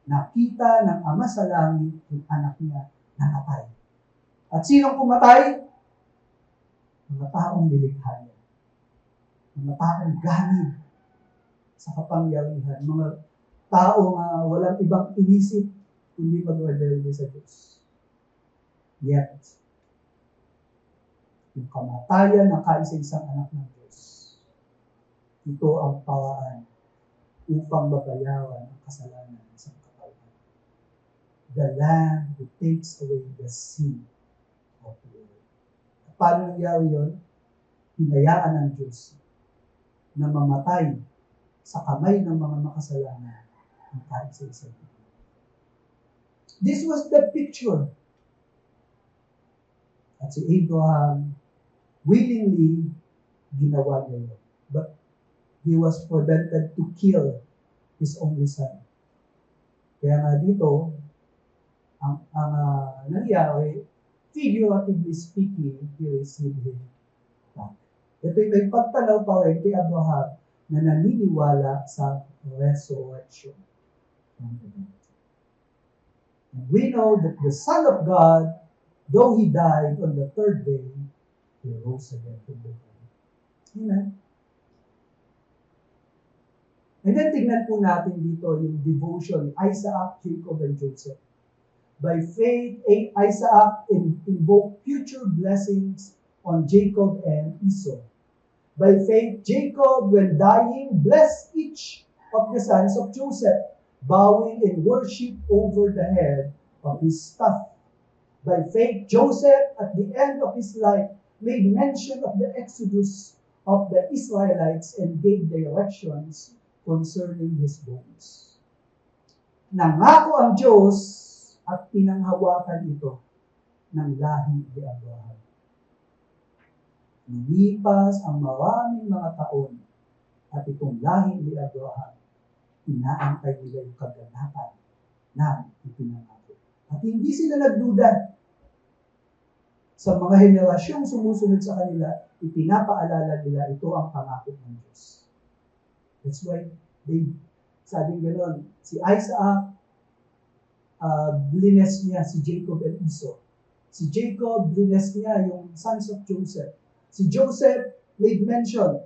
Nakita ng Ama sa langit yung anak niya namatay. At sinong pumatay? Mga taong nilikha niya. Mga taong ganid sa kapangyarihan. Mga taong walang ibang inisip kundi magrebelde sa Diyos. Yet, yung kamatayan ng kaisa-isang anak ng Diyos, ito ang paraan upang mabayaran ang kasalanan ng isang katauhan. The Lamb who takes away the sin of the world. Paano nangyari yun? Hinayaan ng Diyos na mamatay sa kamay ng mga makasalanan ang kaisa-isang. This was the picture. At si Abraham willingly ginawa niya yun. But he was prevented to kill his only son. Kaya nga dito, ang nangyari, figuratively speaking, he received him back. Ito'y may pagtanaw pa rin kay Abraham na naniniwala sa resurrection. And we know that the Son of God, though He died on the third day, He rose again from the dead. Amen? And then tingnan po natin dito yung devotion, Isaac, Jacob, and Joseph. By faith, Isaac invoked future blessings on Jacob and Esau. By faith, Jacob, when dying, blessed each of the sons of Joseph, bowing in worship over the head of his staff. By faith, Joseph, at the end of his life, made mention of the exodus of the Israelites and gave directions concerning his bones. Nangako ang Diyos at pinanghawakan ito ng lahi ni Abraham. Lumipas ang maraming mga taon at itong lahi ni Abraham, inaantay nila yung kaganapan na ipinangako. At hindi sila nagduda. Sa mga henerasyong sumusunod sa kanila, ipinapaalala nila ito ang pangako ng Diyos. That's why sabing gano'n, si Isaac, blines niya si Jacob and Esau. Si Jacob, blines niya yung sons of Joseph. Si Joseph made mention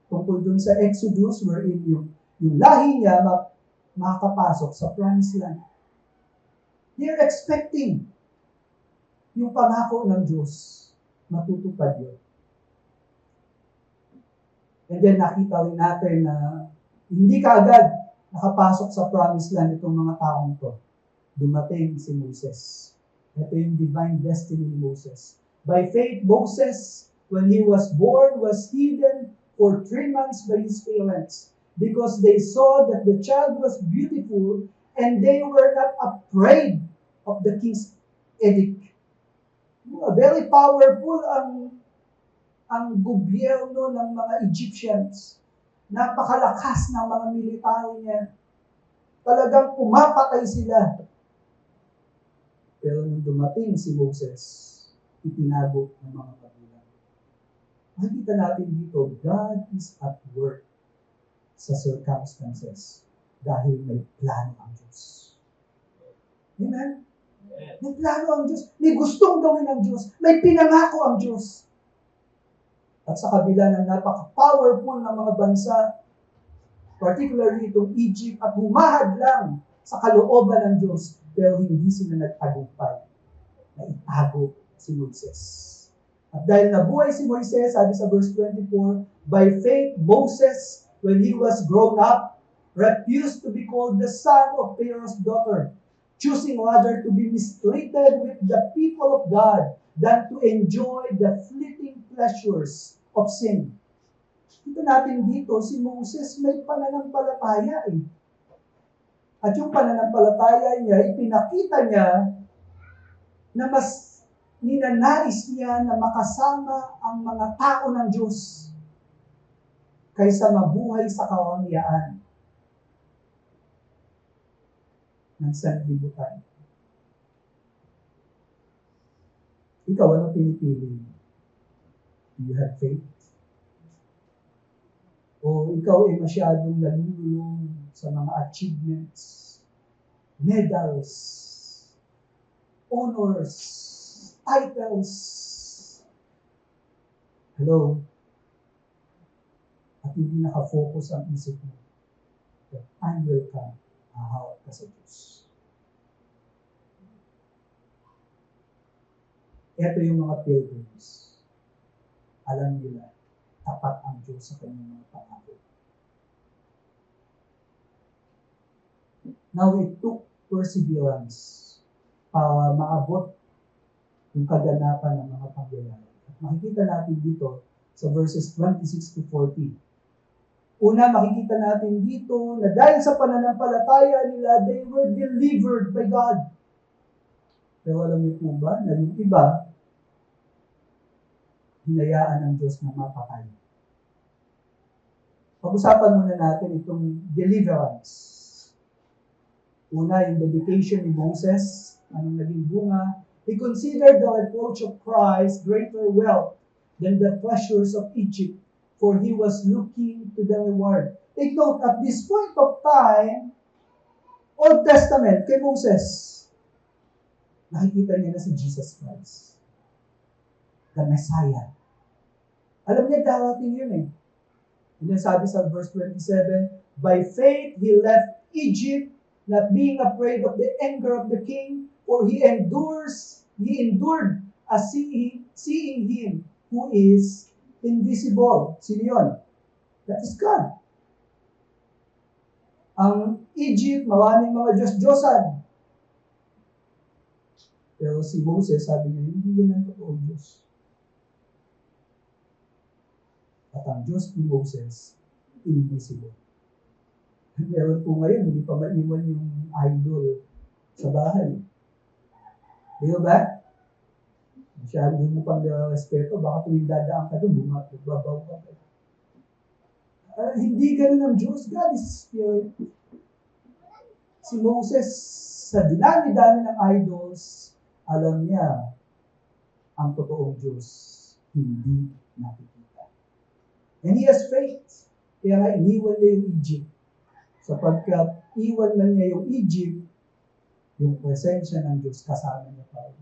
tungkol dun sa Exodus wherein yung lahi niya makakapasok sa promised land. They're expecting yung pangako ng Diyos matutupad yun. And then nakita rin natin na hindi kaagad nakapasok sa promised land itong mga taong to. Dumating si Moses. Ito yung divine destiny ni Moses. By faith, Moses, when he was born, was hidden for 3 months by his parents, because they saw that the child was beautiful and they were not afraid of the king's edict. Very powerful ang gobyerno ng mga Egyptians. Napakalakas ng mga military niya. Talagang pumapatay sila. Pero nung dumating si Moses, itinago ng mga magulang. Makikita natin dito, God is at work sa circumstances dahil may plano ang Diyos. Amen? May plano ang Diyos. May gustong gawin ang Diyos. May pinangako ang Diyos. At sa kabila ng napaka-powerful ng mga bansa, particularly itong Egypt, at humahad lang sa kalooban ng Diyos, pero hindi sila nagtagumpay na itago si Moises. At dahil nabuhay si Moises, sabi sa verse 24, by faith, Moses, when he was grown up, refused to be called the son of Pharaoh's daughter, choosing rather to be mistreated with the people of God than to enjoy the fleeting pleasures of sin. Ito natin dito, si Moses may pananampalataya eh. At yung pananampalataya niya, ipinakita niya na mas ninanais niya na makasama ang mga tao ng Diyos kaysa mabuhay sa kawangyaan ng sanlibutan. Ikaw, ano pinipili? Do you have faith? O ikaw ay masyadong nalululong sa mga achievements, medals, honors, titles. Hello? At hindi nakafocus ang isip mo. The time will come, ahawat ka sa Diyos. Ito yung mga pilgrims. Alam nila, tapat ang Diyos sa kanyang mga pangako. Now, it took perseverance para maabot yung kaganapan ng mga pangyayari. At makikita natin dito sa verses 26 to 40. Una, makikita natin dito na dahil sa pananampalataya nila, they were delivered by God. Pero alam niyo po ba na yung iba, hinayaan ng Diyos na mapatay. Pag-usapan muna natin itong deliverance. Una, yung dedication ni Moses, anong naging bunga. He considered the reproach of Christ greater wealth than the treasures of Egypt, for he was looking to the reward. Take note, at this point of time, Old Testament, kay Moses, nakikita niya na si Jesus Christ, the Messiah. Alam niya, darating yun eh. And then sabi sa verse 27, by faith he left Egypt, not being afraid of the anger of the king, for he endured as seeing him who is invisible. Sino yun? That is God. Ang Egypt, maraming mga Diyos-Diyosan. Pero si Moses, sabi niya, hindi yan ang totoong Diyos. At ang Diyos ni Moses, invisible. Meron po ngayon, hindi pa maiwan yung idol sa bahay. Di ba? Masyado mo pang respeto, baka tuwing dadaan ka doon, bumagbabaw ka. Hindi ganun ang Diyos. God is spirit. Si Moses, sa dinami-dami ng idols, alam niya ang totoong Diyos hindi nakikita. And he has faith. Kaya nga iniwan niya yung Egypt. Sapagkat iwan man niya yung Egypt, yung presensya ng Diyos kasama niya pa rin.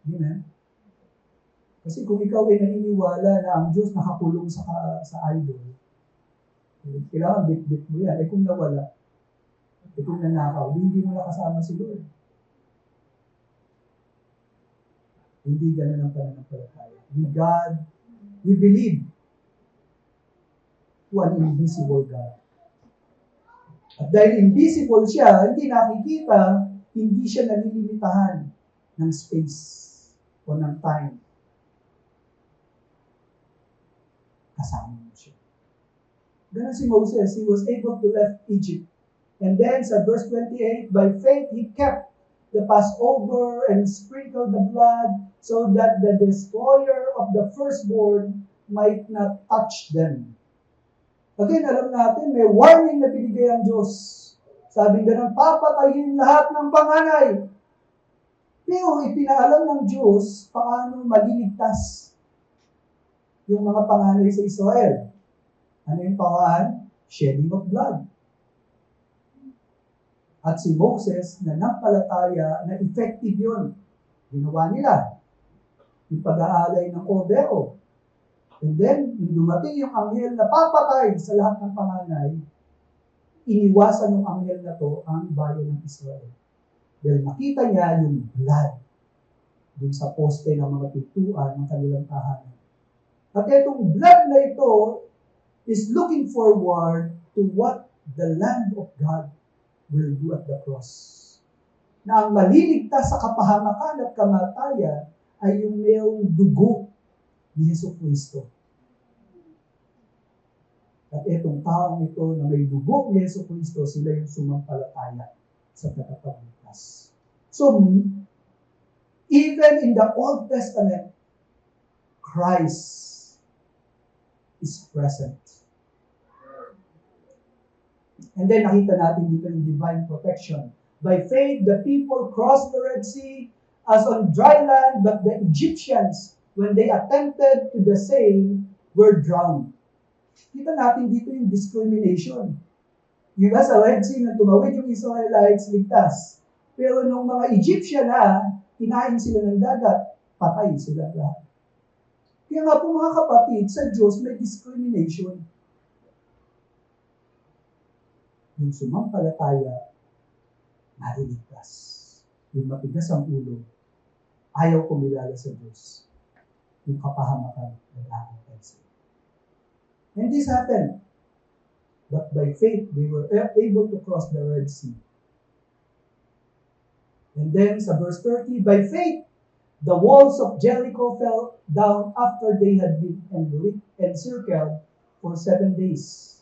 Amen? Kasi kung ikaw ay naniniwala na ang Diyos nakakulong sa idol, kailangan bit-bit mo yan. Kung nawala, kung nanakaw, hindi mo nakasama si Lord. Hindi ganun ang pananampalataya. We believe to an invisible God. At dahil invisible siya, hindi nakikita, hindi siya nalilimitahan ng space o ng time. Kasama mo siya. Ganun si Moses, he was able to leave Egypt. And then sa verse 28, by faith he kept the Passover and sprinkled the blood so that the destroyer of the firstborn might not touch them. Again, alam natin, may warning na binigay ang Diyos. Sabi ganun, papatayin lahat ng panganay. Pero ipinaalam ng Diyos paano maliligtas yung mga panganay sa Israel. Ano yung pawaan? Shedding of blood. At si Moses, na nampalataya na effective yun. Ginawa nila. Yung pag-aalay ng kordero. And then, yung dumating yung anghel na papatay sa lahat ng panganay, iniwasan ng anghel na to ang bayan ng Israel. Dahil nakita niya yung blood dun sa poste ng mga pintuan ng kanilang tahanan. At itong blood na ito is looking forward to what the Lamb of God will do at the cross. Na ang maliligtas sa kapahamakan at kamatayan ay yung mayroong dugo ni Hesus Kristo. At itong taong ito na may dugo ni Hesus Kristo, sila yung sumampalataya sa tagapagligtas. So, even in the Old Testament, Christ is present. And then nakita natin dito yung divine protection. By faith, the people crossed the Red Sea as on dry land, but the Egyptians, when they attempted to the same, were drowned. Kita natin dito yung discrimination. Yung sa Red Sea, nang tumawid yung Israelites, ligtas. Pero nung mga Egyptian kinain sila ng dagat, patay sila lahat. Kaya nga po mga kapatid, sa Diyos may discrimination. Yung sumampalataya, naliligtas. Yung matigas ang ulo, ayaw kumilala sa Diyos. Yung kapahamakan, nag-aakitay sila. And this happened. But by faith, they were able to cross the Red Sea. And then sa verse 30, by faith, the walls of Jericho fell down after they had been encircled for 7 days.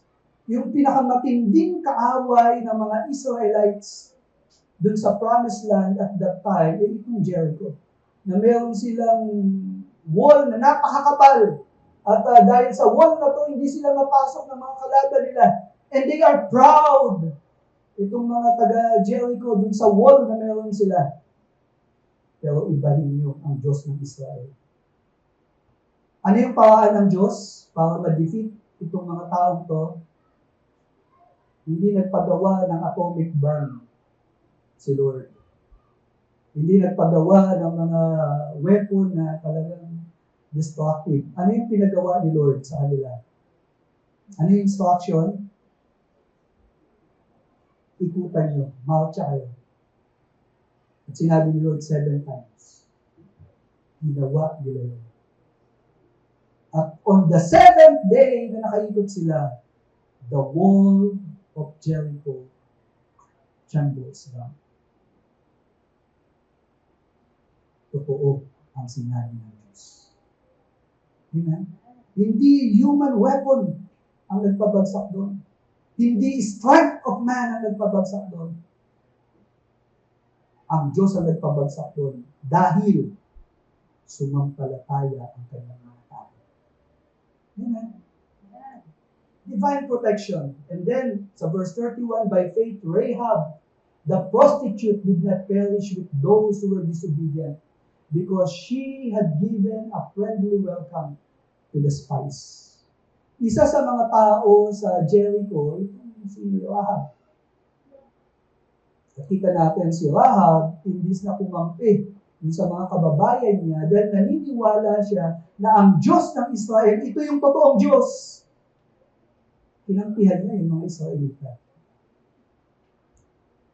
Yung pinakamatinding kaaway ng mga Israelites dun sa Promised Land at that time, ay itong Jericho. Na meron silang wall na napakakapal. At dahil sa wall na to, hindi sila mapasok ng mga kalaban nila. And they are proud. Itong mga taga-Jericho dun sa wall na meron sila. Pero ibahin nyo ang Diyos ng Israel. Ano yung pawaan ng Diyos para ma-defeat itong mga taong to? Hindi nagpagawa ng atomic bomb si Lord. Hindi nagpagawa ng mga weapon na talagang destructive. Ano yung pinagawa ni Lord sa kanila? Ano yung instruction? Ikutan nyo, marcha kayo. At sinabi ni Lord 7 times. Ginawa nila yun. At on the 7th day na nakaikot sila, the wall of Jericho trembles down. Totoo ang sinabi ng Diyos. Amen? Hindi human weapon ang nagpabagsak doon. Hindi strength of man ang nagpabagsak doon. Ang Diyos ang nagpabagsak doon dahil sumampalataya ang kanyang mga tao. Amen? Divine protection. And then, sa verse 31, by faith, Rahab, the prostitute, did not perish with those who were disobedient because she had given a friendly welcome to the spies. Isa sa mga tao sa Jericho, itong si Rahab. Nakita natin si Rahab, imbis na kumampi sa mga kababayan niya dahil naniniwala siya na ang Diyos ng Israel, ito yung totoong Diyos. Kinampihan niya yung mga Israelita.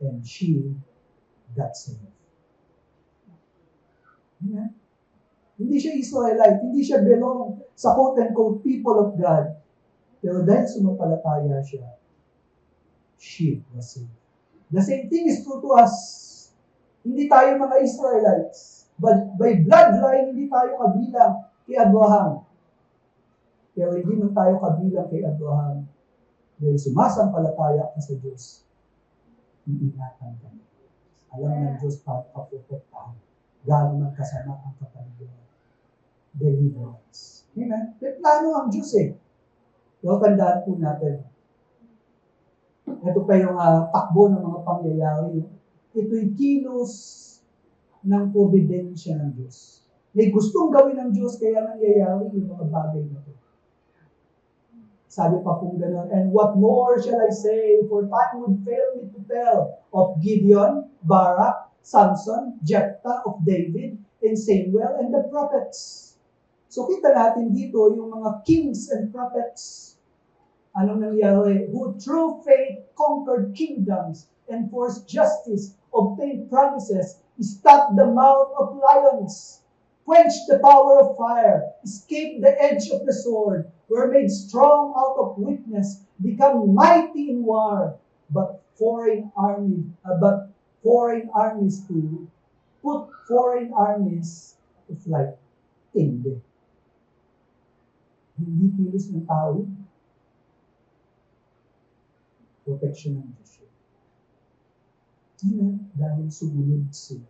And she got saved. Amen? Hindi siya Israelite, hindi siya belong sa quote-unquote people of God. Pero dahil sumampalataya siya, she was saved. The same thing is true to us. Hindi tayo mga Israelites. But by bloodline, hindi tayo kabilang kay Abraham. Pero hindi man tayo kabilang kay Abraham. Dahil sumasampalataya ka sa Diyos, iingatan ka. Alam ng Diyos para kaprotektahan. Gano'n man kasama ang kapaligiran. Deliverance. Amen? May plano ang Diyos Pero tandaan po natin. Ito pa yung takbo ng mga pangyayari. Ito'y kilos ng providensya ng Diyos. May gustong gawin ng Diyos kaya nangyayari yung mga bagay na ito. Sabi pa pong gano'n, and what more shall I say, for time would fail me to tell of Gideon, Barak, Samson, Jephthah, of David, and Samuel, and the prophets. So kita natin dito yung mga kings and prophets. Anong nangyari? Who through faith conquered kingdoms, enforced justice, obtained promises, stopped the mouth of lions, quenched the power of fire, escaped the edge of the sword, were made strong out of weakness, become mighty in war, but foreign armies to put foreign armies to flight. Hindi. Hindi kilos ng tao yun. Protection ng Diyos yun. Amen. Dahil sumunod sila.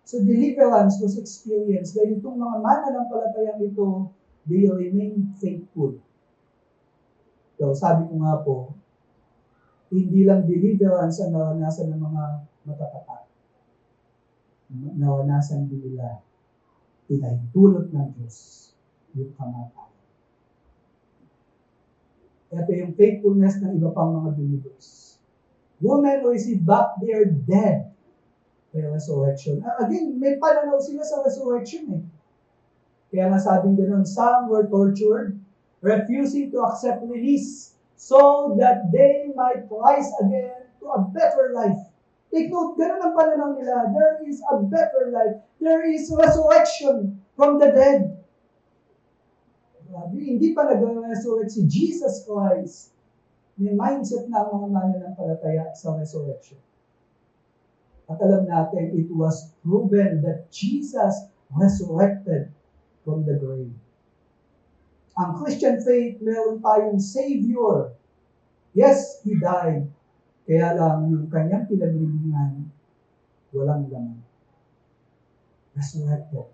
So deliverance was experienced dahil itong mga mananampalatayang ito, they remain faithful. So sabi ko nga po, hindi lang deliverance ang naranasan ng mga matatapat. Naranasan din nila, pinahintulot ng Diyos yung kamatayan. Ito yung faithfulness ng iba pang mga believers. Women who receive back their dead by resurrection. Again, may pananaw sila sa resurrection eh. Kaya nga sabing gano'n, some were tortured, refusing to accept release so that they might rise again to a better life. Take note, gano'n ang pananaw nila. There is a better life. There is resurrection from the dead. Grabe, hindi pa nag-resurrect si Jesus Christ. May mindset na ang mga mananampalataya sa resurrection. At alam natin, it was proven that Jesus resurrected from the grave. Ang Christian faith, meron tayong Savior. Yes, He died. Kaya lang yung kanyang pinagnilingan, walang laman. Resurrected.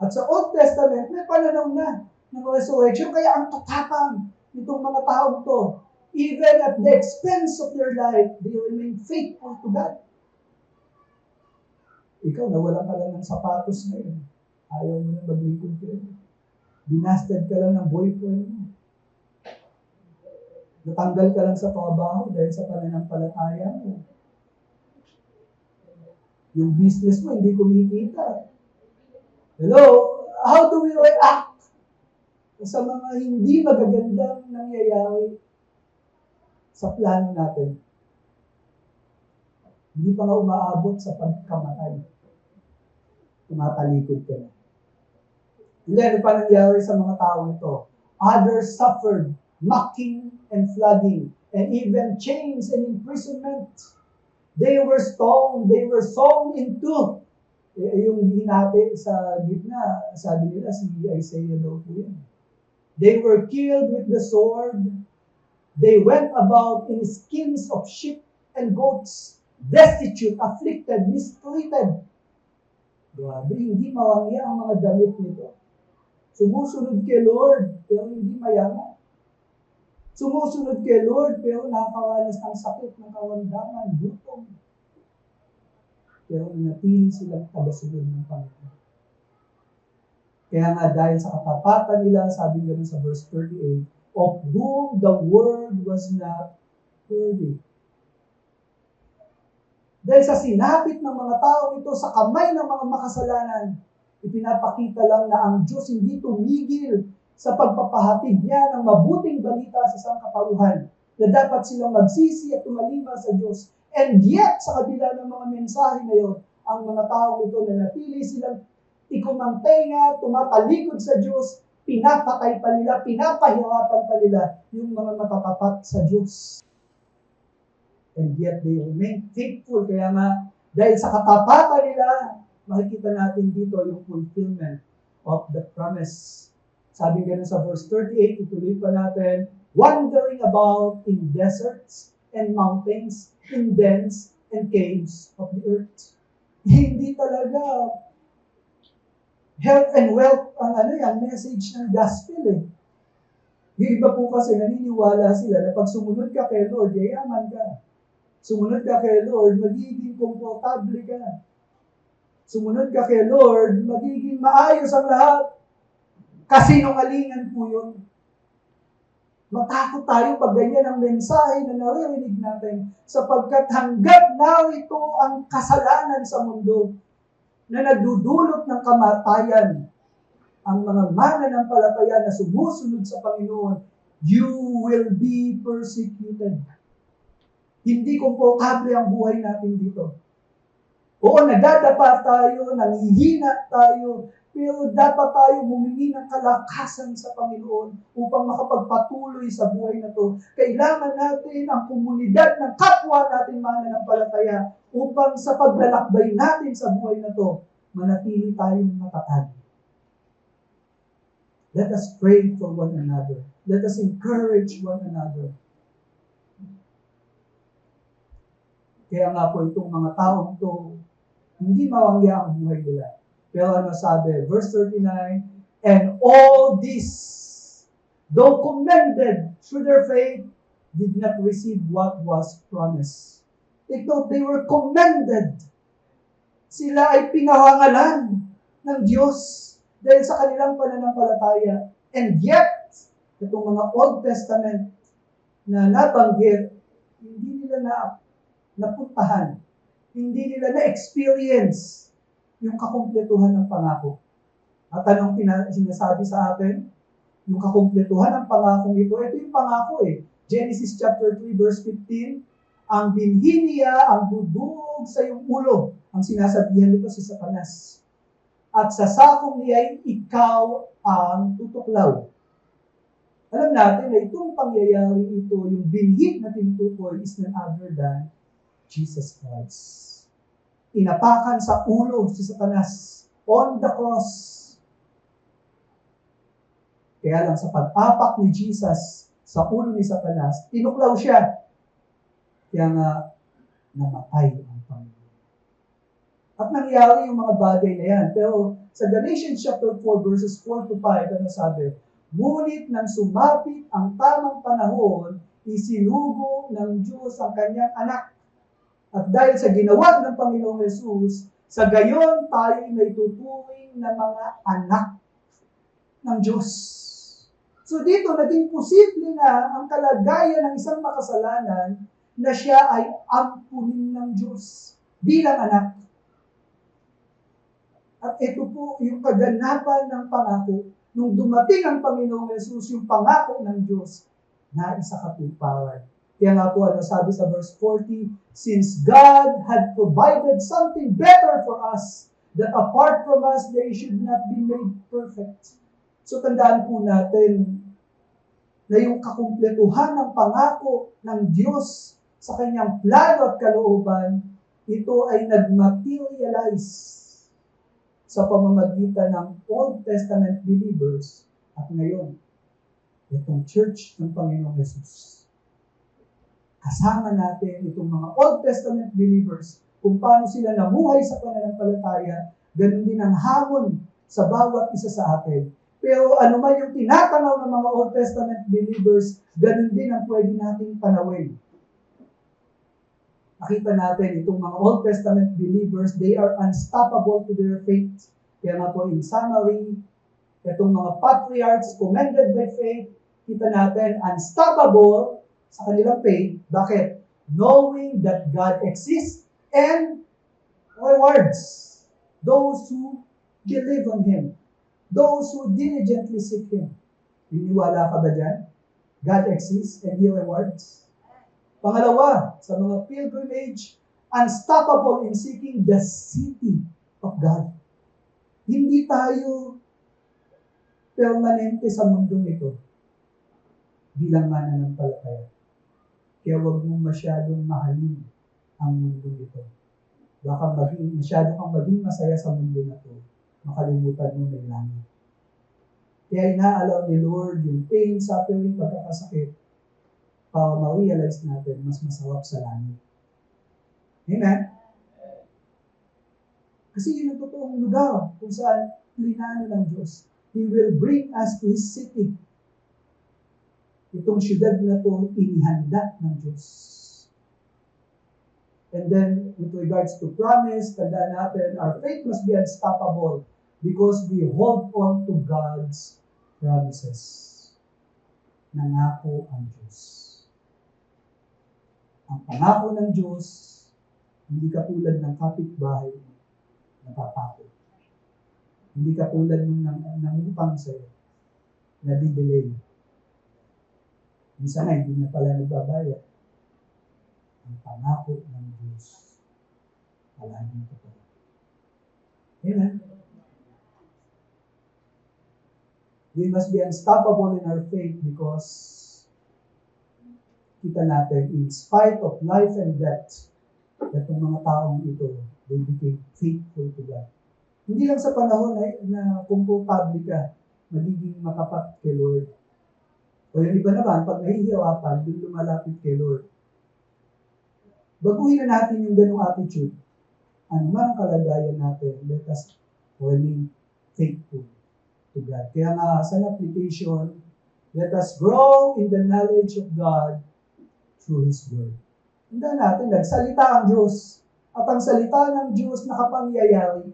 At sa Old Testament, may pananaw na ng resurrection. Kaya ang tatapang nitong mga taong to, even at the expense of their life, they remain faithful to God. Ikaw, nawalan ka lang ng sapatos ngayon. Ayaw mo na maglingkod ka. Binasted ka lang ng boyfriend mo. Natanggal ka lang sa trabaho dahil sa pananampalataya mo. Yung business mo hindi kumikita. Hello? How do we react sa mga hindi magagandang nangyayari sa plano natin? Hindi pa nga umaabot sa pagkamatay. Tumatalikod ka na. And then, ano pa nangyari sa mga tao ito? Others suffered mocking and flogging, and even chains and imprisonment. They were stoned, they were sawn in two. Yung hinati sa gitna, sabi nila si Isaiah daw po yun. They were killed with the sword. They went about in skins of sheep and goats, destitute, afflicted, mistreated. Grabe, hindi mawangya ang mga damit nito. Sumusunod kay Lord, pero hindi mayaman. Sumusunod kay Lord, pero nakakawalas ng sakit, ng kawandaman, gutom. Pero natili silang tagasunod ng Panginoon. Kaya nga dahil sa katapatan nila, sabi nga sa verse 38, of whom the world was not worthy. Dahil sa sinapit ng mga tao ito sa kamay ng mga makasalanan, ipinapakita lang na ang Diyos hindi tumigil sa pagpapahatid niya ng mabuting balita sa sangkatauhan na dapat silang magsisi at tumalima sa Diyos. And yet, sa kabila ng mga mensahe na yun, ang mga tao ito na natili silang tikumang tenga, tumatalikod sa Diyos, pinapatay pa nila, pinapahirapan pa nila yung mga matatapat sa Diyos. And yet they remain faithful. Kaya nga, dahil sa katapatan nila, makikita natin dito yung fulfillment of the promise. Sabi nga sa verse 38, ituloy pa natin, wandering about in deserts and mountains, in dens and caves of the earth. Hindi talaga health and wealth ang message ng gospel eh. Yung iba po kasi naniniwala sila na pag sumunod ka kay Lord, yayaman ka. Sumunod ka kay Lord, magiging komportable ka. Sumunod ka kay Lord, magiging maayos ang lahat. Kasinungalingan po yun. Matakot tayo pag ganyan ang mensahe na naririnig natin sapagkat hanggat narito ang kasalanan sa mundo na nagdudulot ng kamatayan, ang mga mananampalataya na sumusunod sa Panginoon, you will be persecuted. Hindi komportable ang buhay natin dito. Oo, nadadapa tayo, nanghihina tayo, pero dapat tayo humingi ng kalakasan sa Panginoon upang makapagpatuloy sa buhay na to. Kailangan natin ang komunidad ng kapwa natin mananampalataya upang sa paglalakbay natin sa buhay na to, manatili tayong matatag. Let us pray for one another. Let us encourage one another. Kaya nga po itong mga taong to, hindi mawangya ang buhay nila. Pero ano sabi? Verse 39, and all this, though commended through their faith, did not receive what was promised. Ito, they were commended. Sila ay pinahangalan ng Diyos dahil sa kanilang pananampalataya. And yet, itong mga Old Testament na nabanggit, hindi nila napuntahan, hindi nila na-experience yung kakumpletuhan ng pangako. At anong sinasabi sa atin? Yung kakumpletuhan ng pangako ito yung pangako Genesis chapter 3 verse 15, ang binhi niya ang dudug sa iyong ulo. Ang sinasabihan nito si Satanas. At sa sakong niya ikaw ang tutuklaw. Alam natin na itong pangyayari ito, yung binhi na tinutukoy is none other than Jesus Christ. Inapakan sa ulo si Satanas on the cross. Kaya lang sa pag-apak ni Jesus sa ulo ni Satanas, tinuklaw siya. Kaya nga, namatay ang Panginoon. At nangyari yung mga bagay na yan. Pero sa Galatians chapter 4 verses 4 to 5, ano sabi? Ngunit nang sumapit ang tamang panahon, isinugo ng Diyos ang kanyang anak. At dahil sa ginawa ng Panginoong Jesus, sa gayon tayo may tuturing na mga anak ng Diyos. So dito, naging posible na ang kalagayan ng isang makasalanan na siya ay ampunin ng Diyos bilang anak. At ito po yung kaganapan ng pangako. Nung dumating ang Panginoong Jesus, yung pangako ng Diyos na isa katuparan. Kaya nga po, sabi sa verse 40, since God had provided something better for us, that apart from us, they should not be made perfect. So tandaan po natin na yung kakumpletuhan ng pangako ng Diyos sa kanyang plano at kalooban, ito ay nagmaterialize sa pamamagitan ng Old Testament believers at ngayon, itong church ng Panginoong Jesus. Kasama natin itong mga Old Testament believers kung paano sila namuhay sa pananampalataya, ganun din ang hamon sa bawat isa sa atin. Pero ano man yung tinatanaw ng mga Old Testament believers, ganun din ang pwede nating panawin. Nakita natin itong mga Old Testament believers, they are unstoppable to their faith. Kaya nga po in summary, itong mga patriarchs commended by faith, kita natin unstoppable sa kanilang faith. Bakit? Knowing that God exists and rewards those who believe on Him. Those who diligently seek Him. Iniwala ka ba dyan? God exists and He rewards. Pangalawa, sa mga pilgrimage, unstoppable in seeking the city of God. Hindi tayo permanente sa mundong ito bilang mananampalataya. Kaya huwag mong masyadong mahalin ang mundo ito. Baka masyado kang maging masaya sa mundo na ito. Makalimutan mo may langit. Kaya inaalaw ni Lord yung pain, suffering, pagkakasakit para ma-realize natin mas masarap sa langit. Amen? Kasi yun ang totoong lugar kung saan plinano ng Diyos. He will bring us to His city. Itong syudad na ito, inihanda ng Diyos. And then, with regards to promise, tandaan natin, our faith must be unstoppable because we hold on to God's promises. nangako ang Diyos. Ang pangako ng Diyos, hindi katulad ng kapitbahay na papako. Hindi katulad nung nangutang sa'yo, na di-delay. Minsan na, hindi na pala nagbabayad. Ang pangako ng Diyos, palaging totoo. Amen? We must be unstoppable in our faith because kita natin, in spite of life and death, itong mga taong ito, they became faithful to God. Hindi lang sa panahon na komportable ka, magiging makapat kay Lord. O yung iba naman, pag nahihirapan, doon lumalapit kay Lord. Baguhin na natin yung ganung attitude. Ano man ang kalagayan natin, let us remain faithful to God. Kaya nga, sa application, let us grow in the knowledge of God through His Word. Tandaan natin, nagsalita ang Diyos. At ang salita ng Diyos nakapangyayari.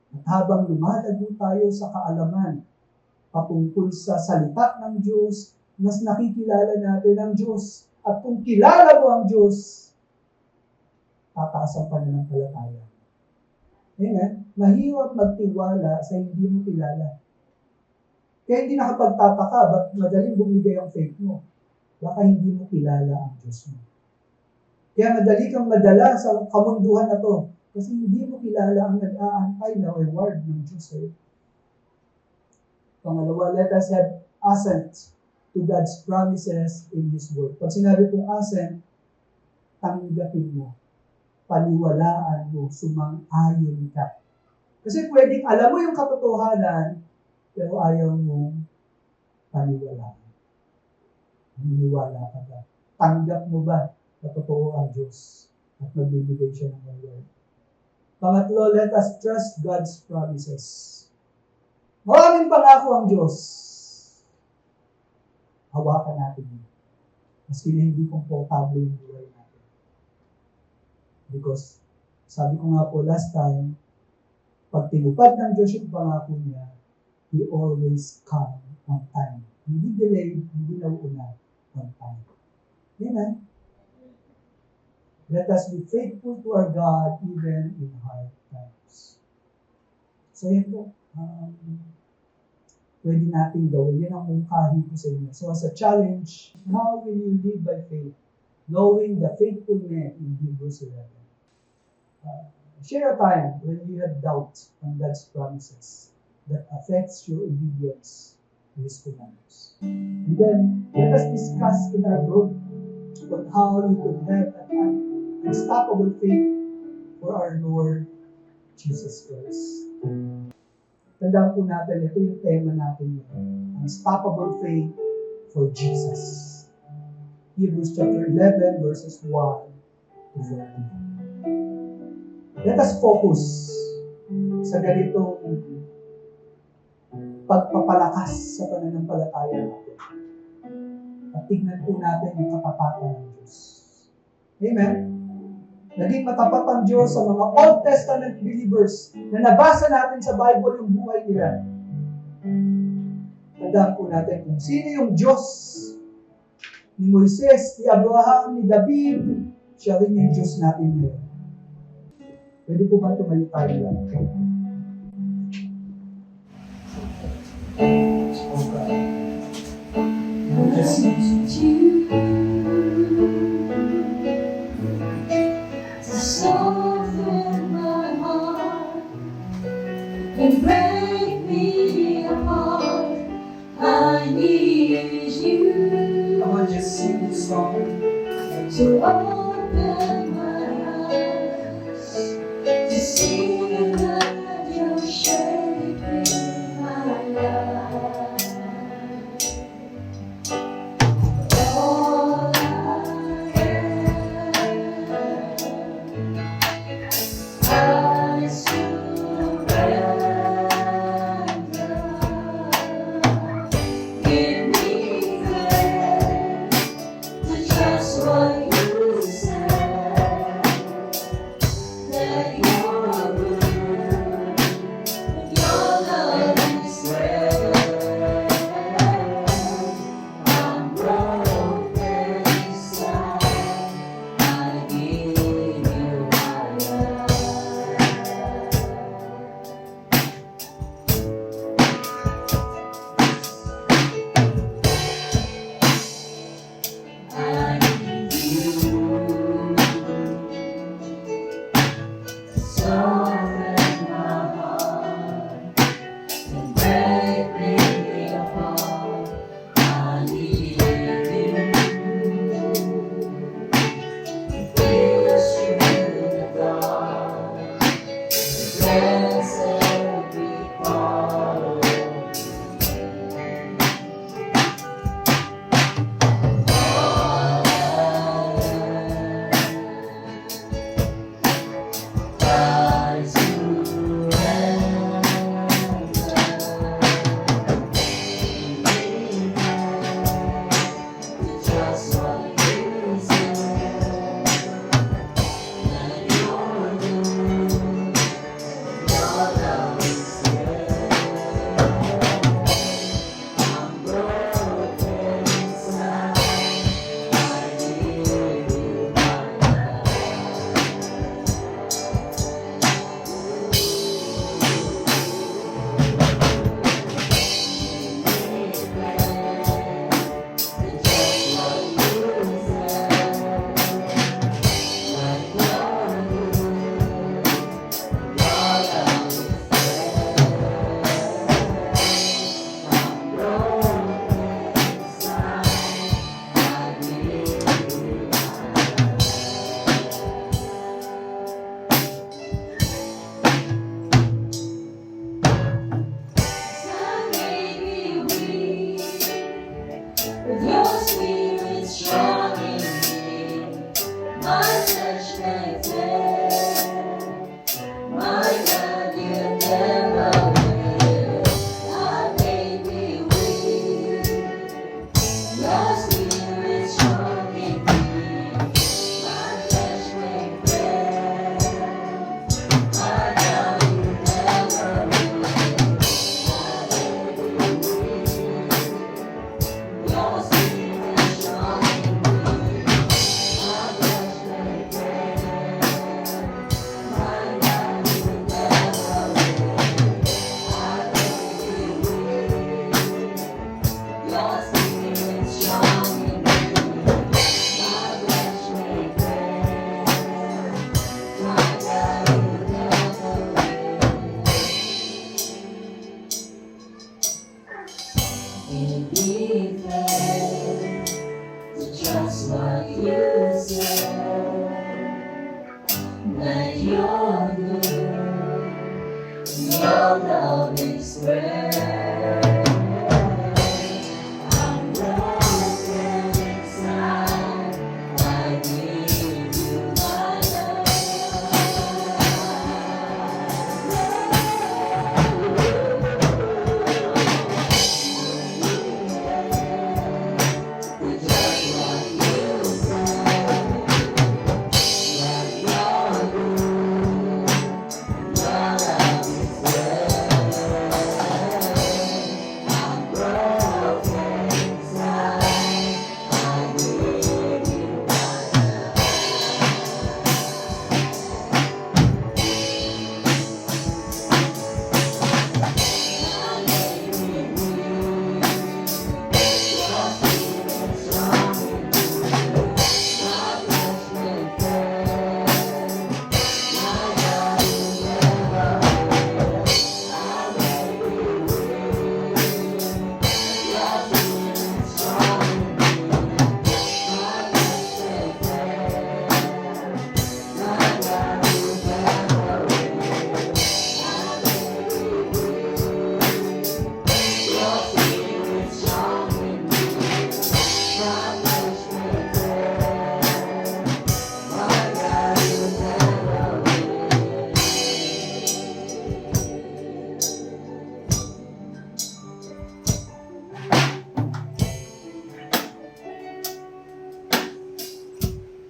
At habang lumalago tayo sa kaalaman patungkol sa salita ng Diyos, mas nakikilala natin ang Diyos. At kung kilala mo ang Diyos, tataas ang pananampalataya. Amen? Mahirap magtiwala sa hindi mo kilala. Kaya hindi nakapagtataka, ba't madaling bumigay ang faith mo? Baka hindi mo kilala ang Diyos mo. Kaya madali kang madala sa kamunduhan na to. Kasi hindi mo kilala ang nag-aantay na reward ng Diyos sa'yo. Pangalawa, let us have assent to God's promises in His Word. Pag sinabi kong assent, tanggapin mo. Paniwalaan mo, sumang-ayon ka. Kasi pwedeng alam mo yung katotohanan, pero ayaw mong paniwalaan. Naniniwala ka ba? Tanggap mo ba na totoo ang Diyos at magbibigay siya ng reward? Pangatlo, let us trust God's promises. Maraming pangako ang Diyos. Hawakan natin yun. Maski na hindi komportable yung buhay natin. Because, sabi ko nga po last time, pag tinupad ng Diyos yung pangako niya, He always come on time. Hindi delayed, hindi nauuna, on time. Amen? Let us be faithful to our God even in hard times. So yun po, pwede natin gawin. Yan ang mungkahi ko sa inyo. So as a challenge, how will you live by faith? Knowing the faithful man in Hebrews 11. Share a time when you have doubt on God's promises that affects your obedience to His commandments. And then, let us discuss in our group on how you could have an unstoppable faith for our Lord Jesus Christ. Tandaan po natin, ito yung tema natin yun. Unstoppable faith for Jesus. Hebrews chapter 11 verses 1 to 14. Let us focus sa ganitong pagpapalakas sa pananampalataya natin. At tignan po natin yung katapatan ng Diyos. Amen? Naging matapat ang Diyos sa mga Old Testament believers na nabasa natin sa Bible yung buhay nila. Tandaan po natin kung sino yung Diyos ni Moises, ni Abraham, ni David, siya rin yung Diyos natin ngayon. Pwede po ba tumayo tayo lang? Soften my heart and break me apart. I need you I want to sing this song. to open my eyes to see that you're shaping my life. All I surrender. Give me faith to trust what you said. That you're good, your love is great.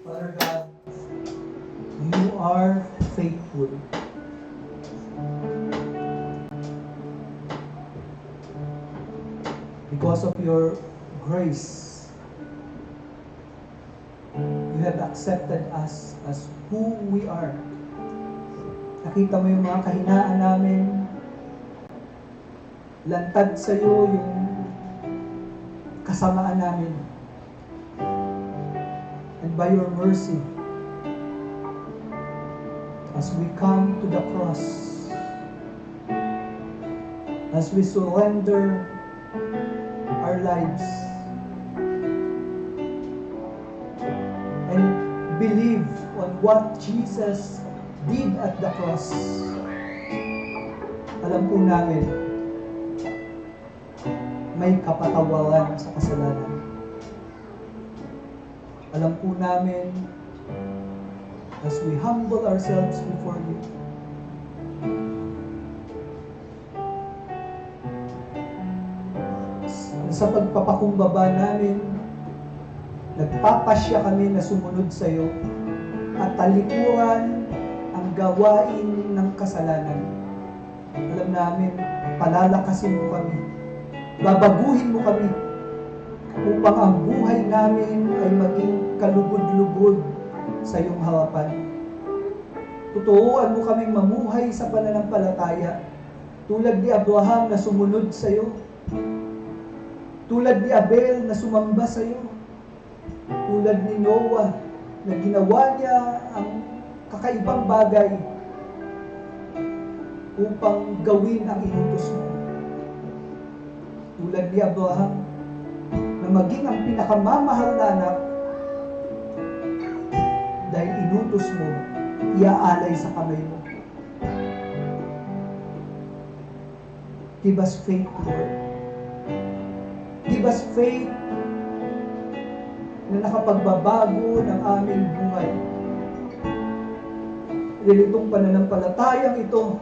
Father God, you are faithful. Because of your grace, you have accepted us as who we are. Nakita mo yung mga kahinaan namin. Lantad sa iyo yung kasamaan namin. And by your mercy, as we come to the cross, as we surrender our lives and believe on what Jesus did at the cross, alam po namin may kapatawaran sa kasalanan. Alam po namin as we humble ourselves before you, sa pagpapakumbaba namin, nagpapasya kami na sumunod sa iyo at talikuran ang gawain ng kasalanan. Alam namin, palalakasin mo kami, babaguhin mo kami, upang ang buhay namin ay maging kalugod-lugod sa iyong harapan. Tuturuan mo kaming mamuhay sa pananampalataya, tulad ni Abraham na sumunod sa iyo, tulad ni Abel na sumamba sa iyo, tulad ni Noah na ginawa niya ang kakaibang bagay upang gawin ang inutos mo. Tulad ni Abraham na maging ang pinakamamahal na anak dahil inutos mo, iaalay sa kamay mo. Give us faith, Lord. Give us faith na nakapagbabago ng aming buhay. Dahil itong pananampalatayang ito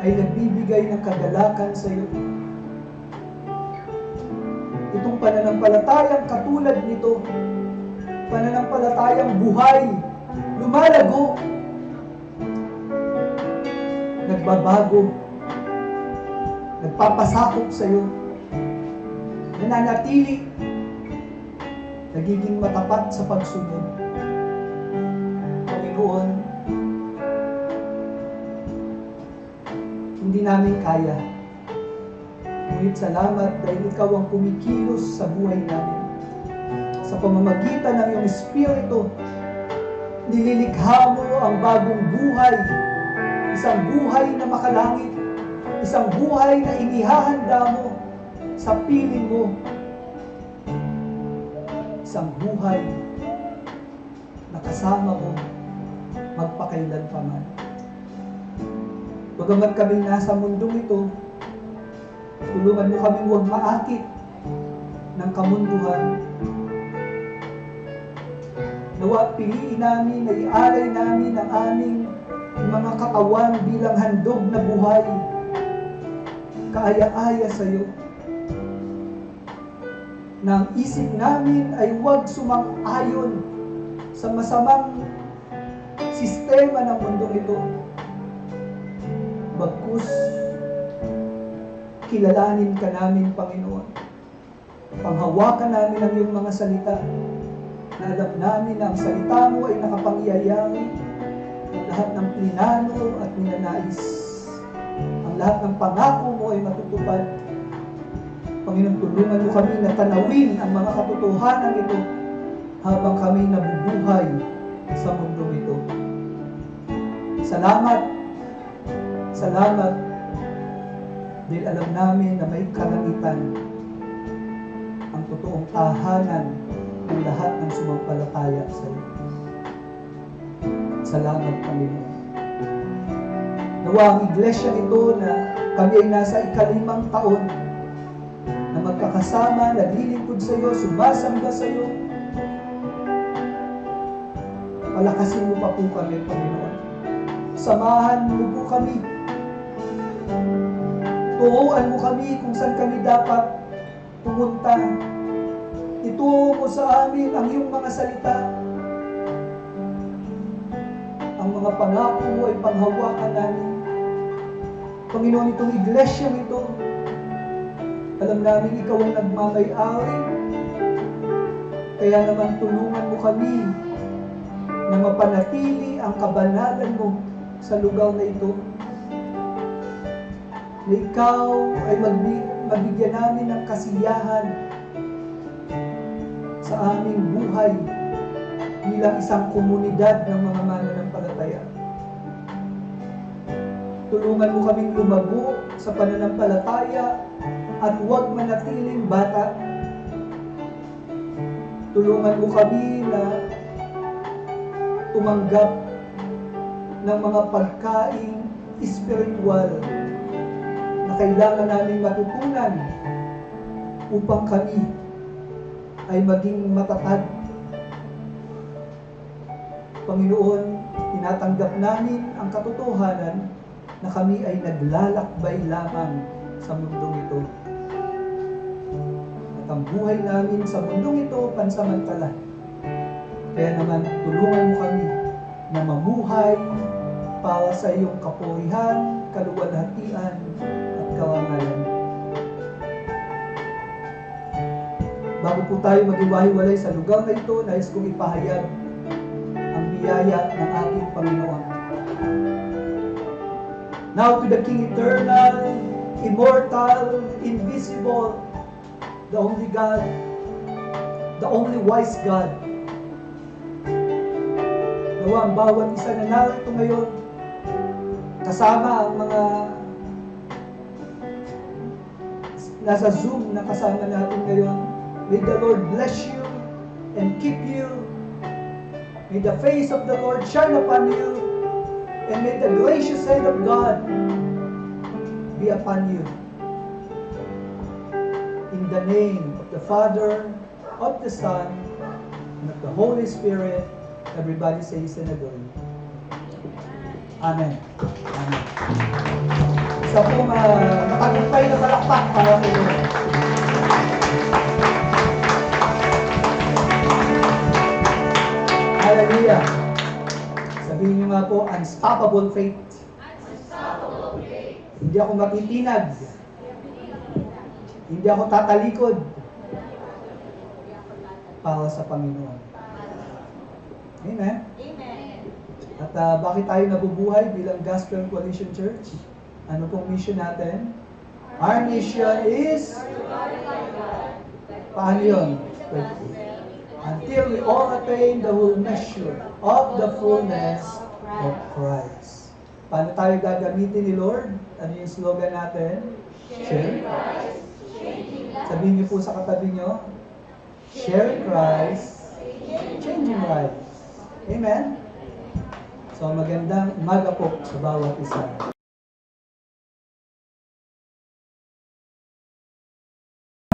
ay nagbibigay ng kagalakan sa iyo. Itong pananampalatayang katulad nito, pananampalatayang buhay, lumalago, nagbabago, nagpapasakop sa iyo, nananatili, nagiging matapat sa pagsunod. Panginoon, hindi namin kaya. Ngunit salamat dahil ikaw ang kumikilos sa buhay namin. Sa pamamagitan ng iyong Espiritu, nililikha mo ang bagong buhay, isang buhay na makalangit, isang buhay na inihahanda mo sa piling mo, isang buhay na kasama mo magpakailan pa man. Bagamat kami nasa mundong ito, tulungan mo kaming huwag maakit ng kamunduhan, Nawa piliin namin na ialay namin ang aming mga katawan bilang handog na buhay. Kaaya-aya sa iyo. Na ang isip namin ay huwag sumang-ayon sa masamang sistema ng mundong ito. Bagkus, kilalanin ka namin, Panginoon. Panghawakan namin ang iyong mga salita. Na alam namin na ang salita mo ay nakapangyayari ang lahat ng plinano at ninanais. Ang lahat ng pangako mo ay matutupad. Panginoon, tulungan mo kami na tanawin ang mga katotohanan ito habang kami nabubuhay sa mundong ito. Salamat. Salamat. Dahil alam namin na may kalangitan ang totoong tahanan ng lahat ng sumampalataya sa iyo. Salamat, Panginoon. Nawa ang iglesia ito na kami ay nasa ika-5 taon na magkakasama, naglilingkod sa iyo, sumasamba sa iyo. Palakasin mo pa po kami, Panginoon. Samahan mo po kami. Turuan mo kami kung saan kami dapat pumunta. Ituro mo sa amin ang iyong mga salita. Ang mga pangako mo ay panghawakan namin. Panginoon, itong iglesia nito, alam namin ikaw ang nagmamay-ari. Kaya naman tulungan mo kami na mapanatili ang kabanalan mo sa lugar na ito. Na ikaw ay mabigyan namin ng kasiyahan sa aming buhay bilang isang komunidad ng mga mananampalataya. Tulungan mo kaming lumago sa pananampalataya at huwag manatiling bata. Tulungan mo kami na tumanggap ng mga pagkaing espiritual na kailangan namin matutunan upang kami ay maging matatag. Panginoon, tinatanggap namin ang katotohanan na kami ay naglalakbay lamang sa mundong ito. At ang buhay namin sa mundong ito pansamantala. Kaya naman tulungan mo kami na mamuhay para sa iyong kapurihan, kaluwalhatian at karangalan. Bago po tayo maghiwa-hiwalay sa lugar na ito, nais kong ipahayag ang biyaya ng ating Panginoon. Now to the King eternal, immortal, invisible, the only God, the only wise God. Nawa ang bawat isa na narito ngayon, kasama ang mga nasa Zoom na kasama natin ngayon. May the Lord bless you and keep you. May the face of the Lord shine upon you, and may the gracious hand of God be upon you. In the name of the Father, of the Son, and of the Holy Spirit, everybody says and agree. Amen. Amen. Isa pong matagumpay na palakpak para sa inyo. Hallelujah. Sabihin niyo nga po, unstoppable faith. Unstoppable faith. Hindi ako matitinag. Hindi ako tatalikod para sa Panginoon. Amen. Amen. At bakit tayo nabubuhay bilang Gospel Coalition Church? Ano pong mission natin? Our mission is paano yun? Until we all attain the whole measure of the fullness of Christ. Paano tayo gagamitin ni Lord? Ano yung slogan natin? Share Christ. Sabihin niyo po sa katabi niyo, share Christ, changing lives. Amen? So magandang umaga po sa bawat isa.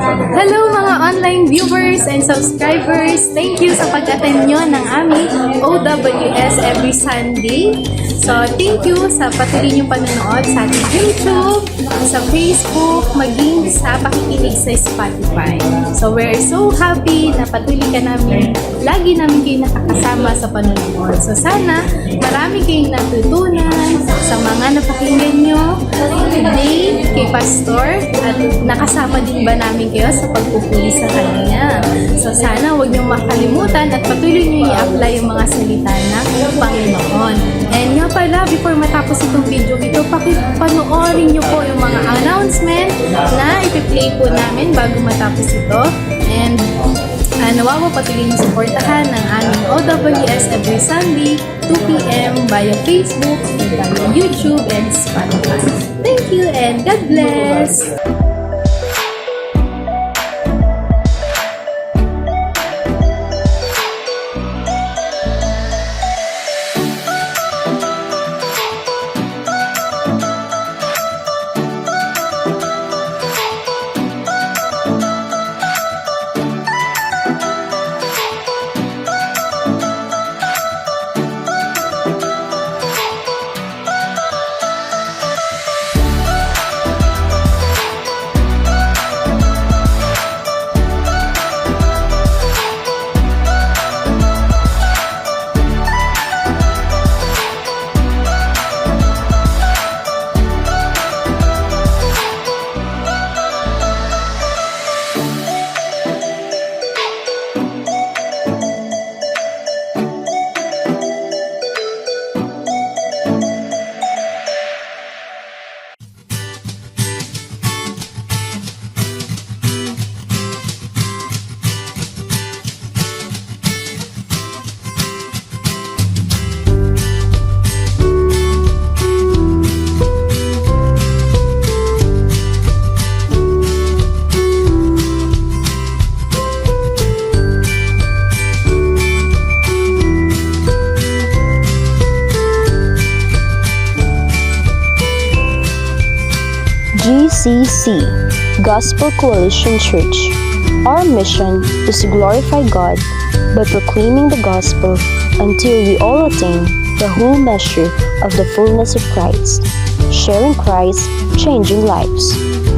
Hello mga online viewers and subscribers. Thank you sa pag-attend nyo ng aming OWS every Sunday. So, thank you sa patuloy niyong panonood sa ating YouTube, sa Facebook, maging sa pakikinig sa Spotify. So, we're so happy na patuloy ka namin, lagi namin kayo nakakasama sa panonood. So, sana marami kayong natutunan sa mga napakinggan nyo today kay Pastor at nakasama din ba namin kayo sa pagpupuli sa kanya. So, sana huwag niyong makalimutan at patuloy niyo i-apply yung mga salita ng Panginoon. And nga pala, before matapos itong video ito, pakipanoorin niyo po yung mga announcement na ipi-play po namin bago matapos ito. And nawawa patuloy niyo supportahan ng aming OWS every Sunday, 2 p.m. via Facebook, via YouTube, and Spotify. Thank you and God bless! GCC, Gospel Coalition Church. Our mission is to glorify God by proclaiming the gospel until we all attain the whole measure of the fullness of Christ, sharing Christ, changing lives.